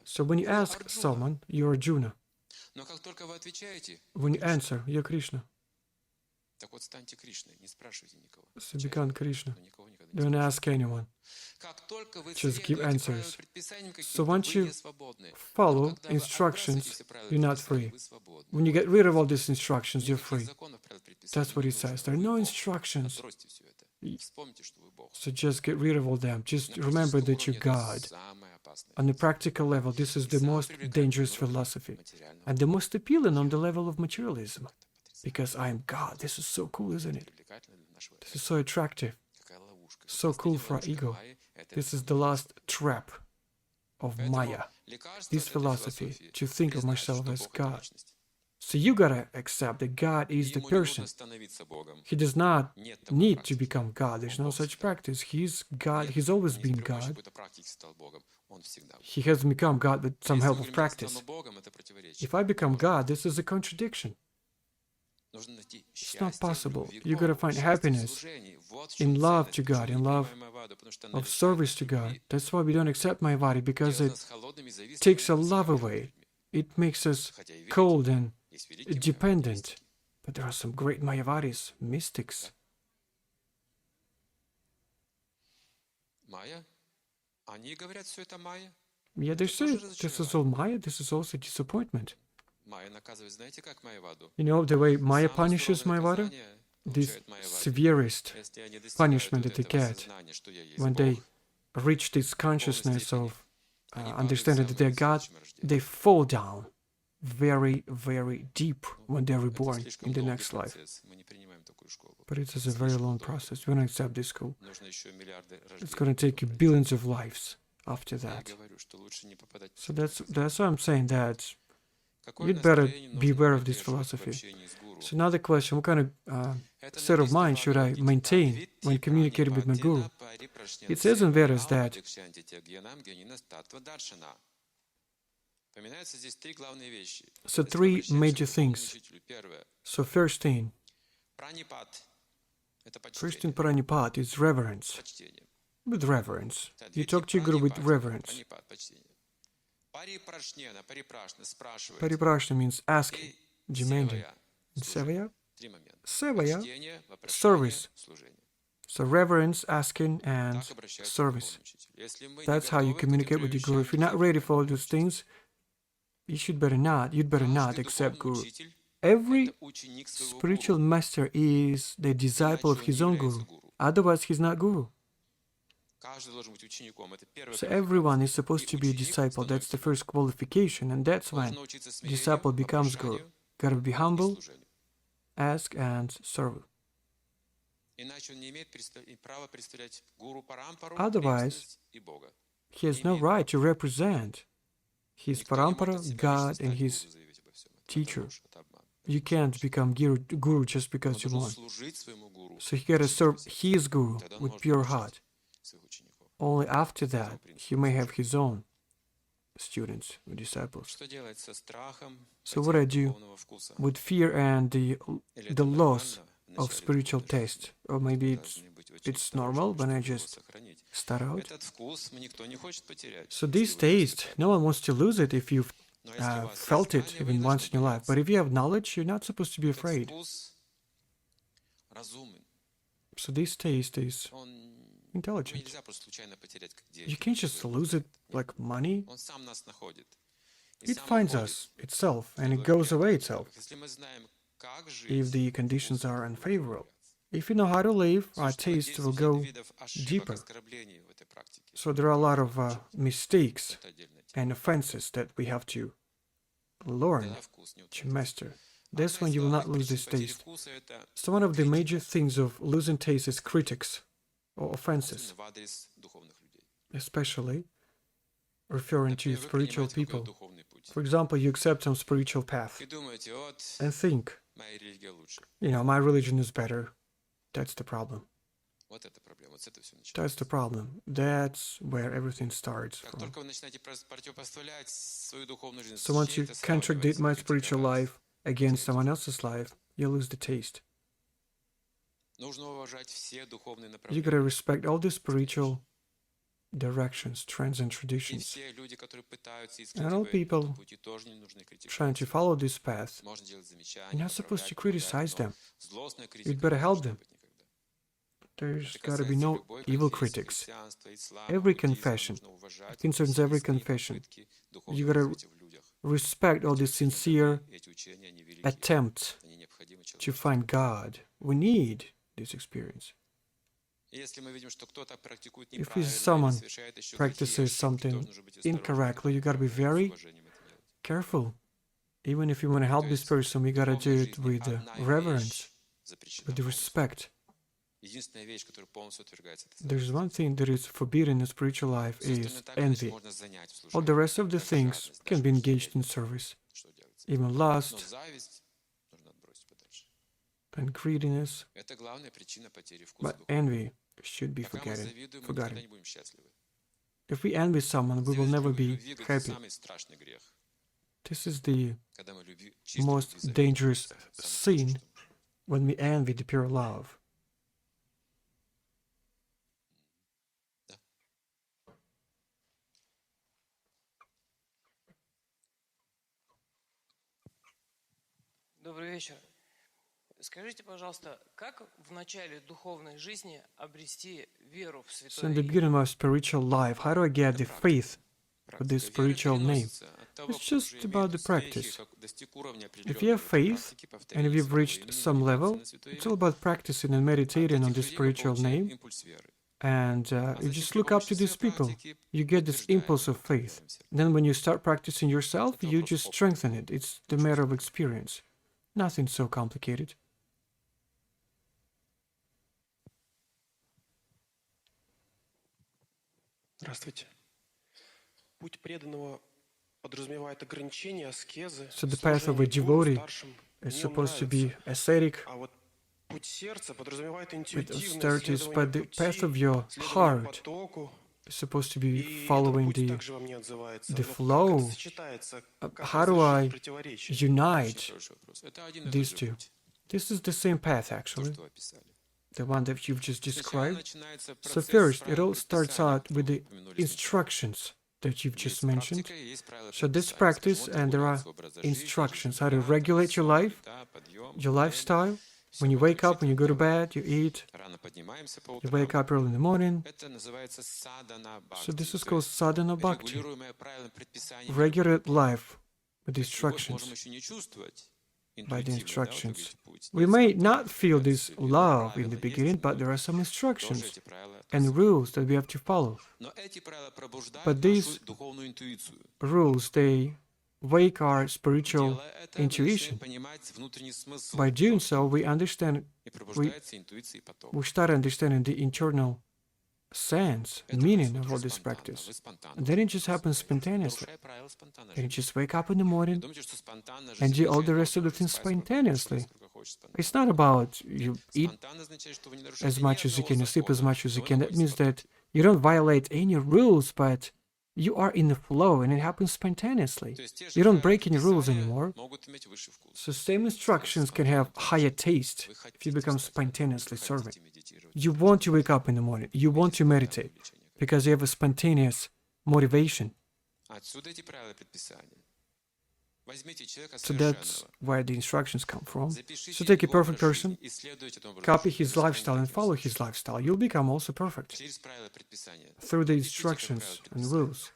So when you ask someone, you're Arjuna. When you answer, you're Krishna. So become Krishna. Don't ask anyone. Just give answers. So once you follow instructions, you're not free. When you get rid of all these instructions, you're free. That's what it says. There are no instructions. So just get rid of all them. Just remember that you're God. On a practical level, this is the most dangerous philosophy and the most appealing on the level of materialism. Because I am God. This is so cool, isn't it? This is so attractive. So cool for our ego. This is the last trap of Maya. This philosophy, to think of myself as God. So you gotta accept that God is the person. He does not need to become God. There's no such practice. He's God. He's always been God. He hasn't become God with some help of practice. If I become God, this is a contradiction. It's not possible. You gotta find happiness in love to God, in love of service to God. That's why we don't accept Mayavadi, because it takes our love away. It makes us cold and dependent. But there are some great Mayavadis, mystics. Yeah, they say this is all Maya, this is also disappointment. You know the way Maya punishes Mayavada? This severest punishment that they get when they reach this consciousness of understanding that they're God, they fall down very, very deep when they're reborn in the next life. But it is a very long process. We don't accept this school. It's going to take you billions of lives after that. So that's why I'm saying that you'd better be aware of this philosophy. So now the question, what kind of state of mind should I maintain when communicating with my guru? It says in Vedas that so three major things. So first thing pranipat is reverence. With reverence. You talk to your guru with reverence. Pariprashna means asking, demanding. And sevaya? Sevaya, service. So reverence, asking, and service. That's how you communicate with your guru. If you're not ready for all those things, you'd better not accept guru. Every spiritual master is the disciple of his own guru. Otherwise, he's not guru. So everyone is supposed to be a disciple. That's the first qualification, and that's when disciple becomes guru. Gotta be humble, ask, and serve. Otherwise, he has no right to represent his parampara, God, and his teacher. You can't become guru just because you want. So he gotta serve his guru with pure heart. Only after that, he may have his own students or disciples. So what I do with fear and the loss of spiritual taste, or maybe it's normal when I just start out. So this taste, no one wants to lose it if you've felt it even once in your life. But if you have knowledge, you're not supposed to be afraid. So this taste is intelligent. You can't just lose it like money. It finds us itself and it goes away itself. if the conditions are unfavorable. If you know how to live, our taste will go deeper. So there are a lot of mistakes and offenses that we have to learn to master. That's when you will not lose this taste. So one of the major things of losing taste is critics or offenses, especially referring to spiritual people. For example, you accept some spiritual path and think, my religion is better. That's the problem. That's the problem. That's where everything starts from. So once you contradict my spiritual life against someone else's life, you lose the taste. You gotta respect all the spiritual directions, trends, and traditions. And all people trying to follow this path, you're not supposed to criticize them. You'd better help them. There's got to be no evil critics. Every confession, it concerns every confession. You got to respect all the sincere attempts to find God. We need this experience. If someone practices something incorrectly, you got to be very careful. Even if you want to help this person, you got to do it with reverence, with respect. There's one thing that is forbidden in spiritual life is envy. All the rest of the things can be engaged in service. Even lust and greediness. But envy should be forgotten. If we envy someone, we will never be happy. This is the most dangerous sin when we envy the pure love. Добрый вечер. Скажите, пожалуйста, как в начале духовной жизни обрести веру в So святое in the beginning of spiritual life, how do I get the faith for this spiritual name? It's just about the practice. If you have faith, and if you've reached some level, it's all about practicing and meditating on this spiritual name. And you just look up to these people. You get this impulse of faith. Then when you start practicing yourself, you just strengthen it. It's the matter of experience. Nothing so complicated. Здравствуйте. Путь преданного подразумевает ограничение, аскезы, So the path of a devotee is supposed to be ascetic, путь сердца подразумевает with интуитивное austerities, but the path of your heart is supposed to be и following этот путь the также во мне отзывается. the Но flow. как это сочетается? Как How do I противоречие? unite these two? This is the same path, actually, the one that you've just described. So first, it all starts out with the instructions that you've just mentioned. So this practice, and there are instructions how to regulate your life, your lifestyle. When you wake up, when you go to bed, you eat, you wake up early in the morning. So this is called sadhana bhakti, regular life with instructions. By the instructions. We may not feel this love in the beginning, but there are some instructions and rules that we have to follow. But these rules, they wake our spiritual intuition. By doing so, we start understanding the internal sense, meaning of all this practice. And then it just happens spontaneously. And you just wake up in the morning and do all the rest of the things spontaneously. It's not about you eat as much as you can, you sleep as much as you can. That means that you don't violate any rules, but you are in the flow and it happens spontaneously. You don't break any rules anymore. So same instructions can have higher taste if you become spontaneously serving. You want to wake up in the morning. You want to meditate because you have a spontaneous motivation. So that's where the instructions come from. So take a perfect person, copy his lifestyle and follow his lifestyle. You'll become also perfect through the instructions and rules.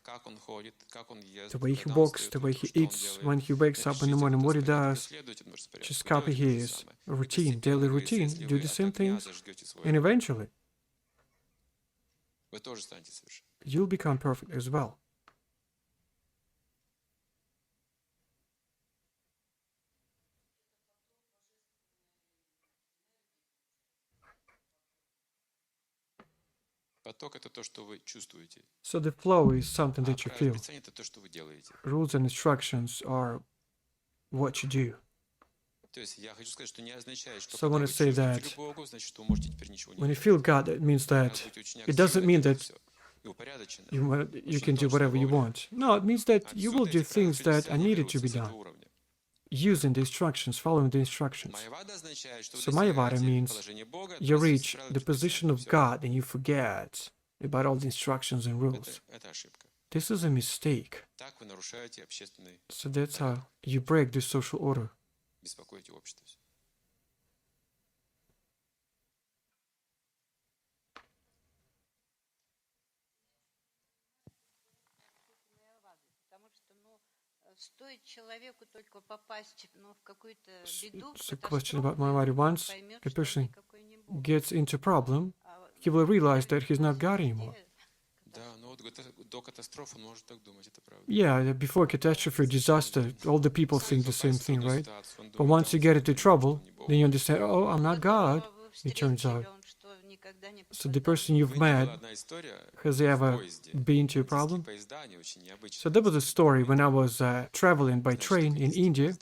The way he walks, the way he eats, when he wakes up in the morning, what he does, just copy his routine, daily routine, do the same things, and eventually you'll become perfect as well. So the flow is something that you feel. Rules and instructions are what you do. So I want to say that when you feel God, it means that it doesn't mean that you can do whatever you want. No, it means that you will do things that are needed to be done, using the instructions, following the instructions. So Mayavada means you reach the position of God and you forget about all the instructions and rules. This is a mistake. So that's how you break the social order. It's a question about Mayavada. Once a person gets into a problem, he will realize that he's not God anymore. Yeah, before catastrophe or disaster, all the people think the same thing, right? But once you get into trouble, then you understand, oh, I'm not God, it turns out. So the person you've met, has he ever been to a problem? So there was a story when I was traveling by train in India.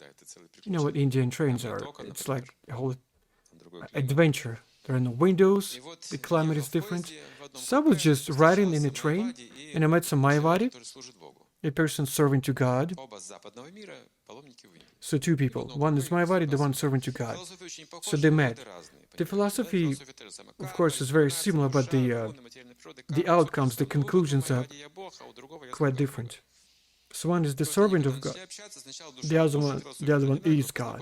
You know what Indian trains are? It's like a whole adventure. There are no windows, the climate is different. So I was just riding in a train, and I met some Mayavadi, a person serving to God. So two people, one is Mayavadi, the one serving to God. So they met. The philosophy, of course, is very similar, but the outcomes, the conclusions are quite different. So one is the servant of God, the other one is God.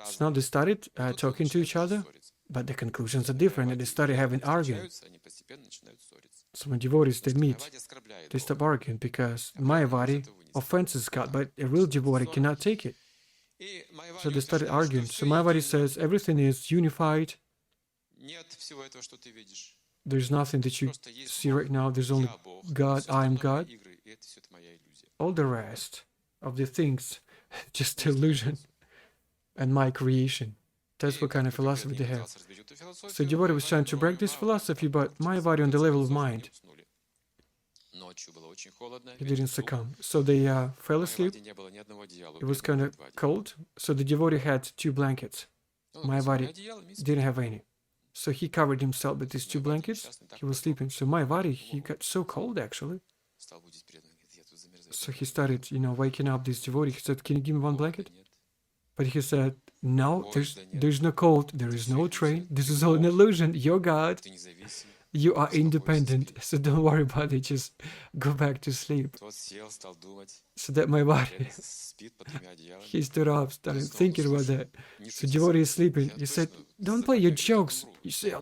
So now they started talking to each other, but the conclusions are different, and they started having arguments. So when devotees, they meet, they stop arguing because Mayavadi offenses God, but a real devotee cannot take it. So they started arguing. So Mayavadi says, everything is unified. There's nothing that you see right now. There's only God, I am God. All the rest of the things, just illusion and my creation. That's what kind of philosophy they have. So devotee was trying to break this philosophy, but Mayavadi on the level of mind, he didn't succumb. So they fell asleep. It was kind of cold. So the devotee had 2 blankets. Mayavadi didn't have any. So he covered himself with these 2 blankets. He was sleeping. So Mayavadi, he got so cold actually. So he started, waking up this devotee. He said, "Can you give me 1 blanket?" But he said, "No, there's no cold. There is no train. This is all an illusion. You're God. You are independent. So don't worry about it. Just go back to sleep." So that my body, he stood up, started thinking about that. So devotee is sleeping. He said, "Don't play your jokes. You say,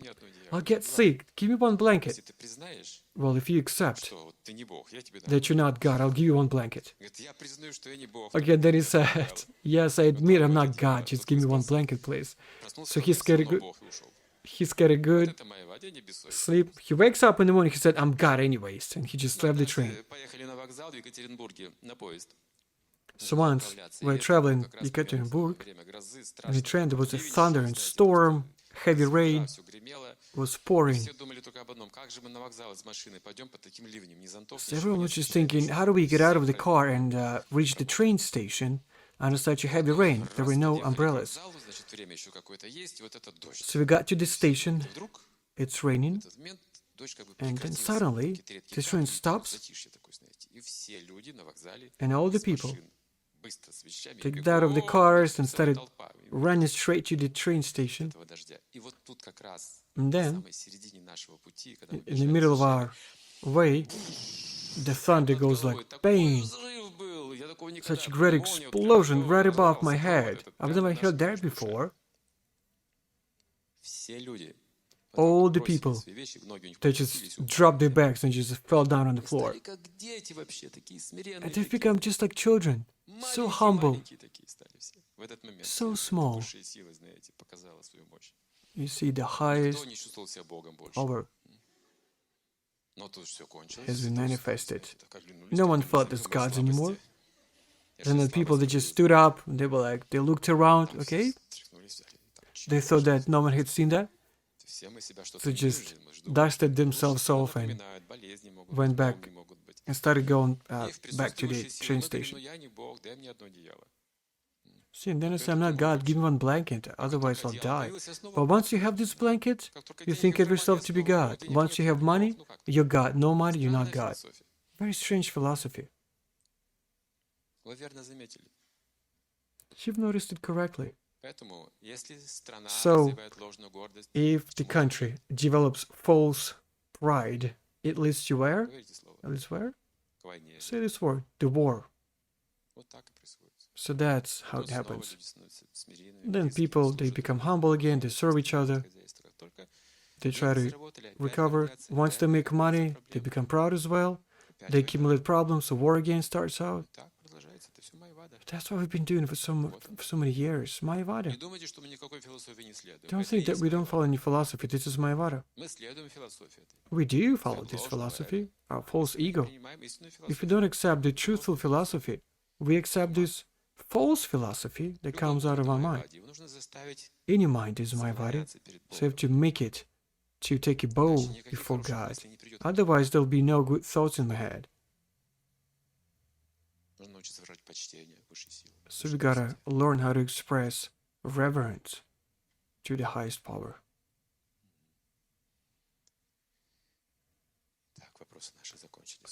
I'll get sick. Give me 1 blanket." Well, if you accept that you're not God, I'll give you 1 blanket. Okay, then he said, "Yes, I admit I'm not God. Just give me 1 blanket, please." So he's getting good sleep. He wakes up in the morning. He said, "I'm God anyways," and he just left the train. So once we're traveling in Ekaterinburg, in the train there was a thunder and storm, heavy rain was pouring. So everyone was just thinking, how do we get out of the car and reach the train station under such a heavy rain? There were no umbrellas. So we got to the station, it's raining, and then suddenly the train stops, and all the people, they got out of the cars and started running straight to the train station. And then, in the middle of our way, the thunder goes like bang. such a great explosion right above my head. I've never heard that before. All the people, they just dropped their bags and just fell down on the floor. And they've become just like children, so humble, so small. You see, the highest power has been manifested. No one felt as gods anymore. And the people, they just stood up, and they were like, they looked around, okay? They thought that no one had seen that. So just dusted themselves off and went back and started going back to the train station. See, and then I say, I'm not God, give me one blanket, otherwise I'll die. But once you have this blanket, you think of yourself to be God. Once you have money, you're God. No money, you're not God. Very strange philosophy. You've noticed it correctly. So, if the country develops false pride, it leads to where? It leads where? Say this word, the war. So that's how it happens. Then people, they become humble again, they serve each other, they try to recover. Once they make money, they become proud as well. They accumulate problems, so war again starts out. That's what we've been doing for so many years. Mayavada. Don't think that we don't follow any philosophy. This is Mayavada. We do follow this philosophy, our false ego. If we don't accept the truthful philosophy, we accept this false philosophy that comes out of our mind. Any mind is Mayavada, so you have to make it to take a bow before God. Otherwise, there'll be no good thoughts in my head. So we gotta learn how to express reverence to the highest power.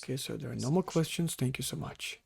Okay, so there are no more questions. Thank you so much.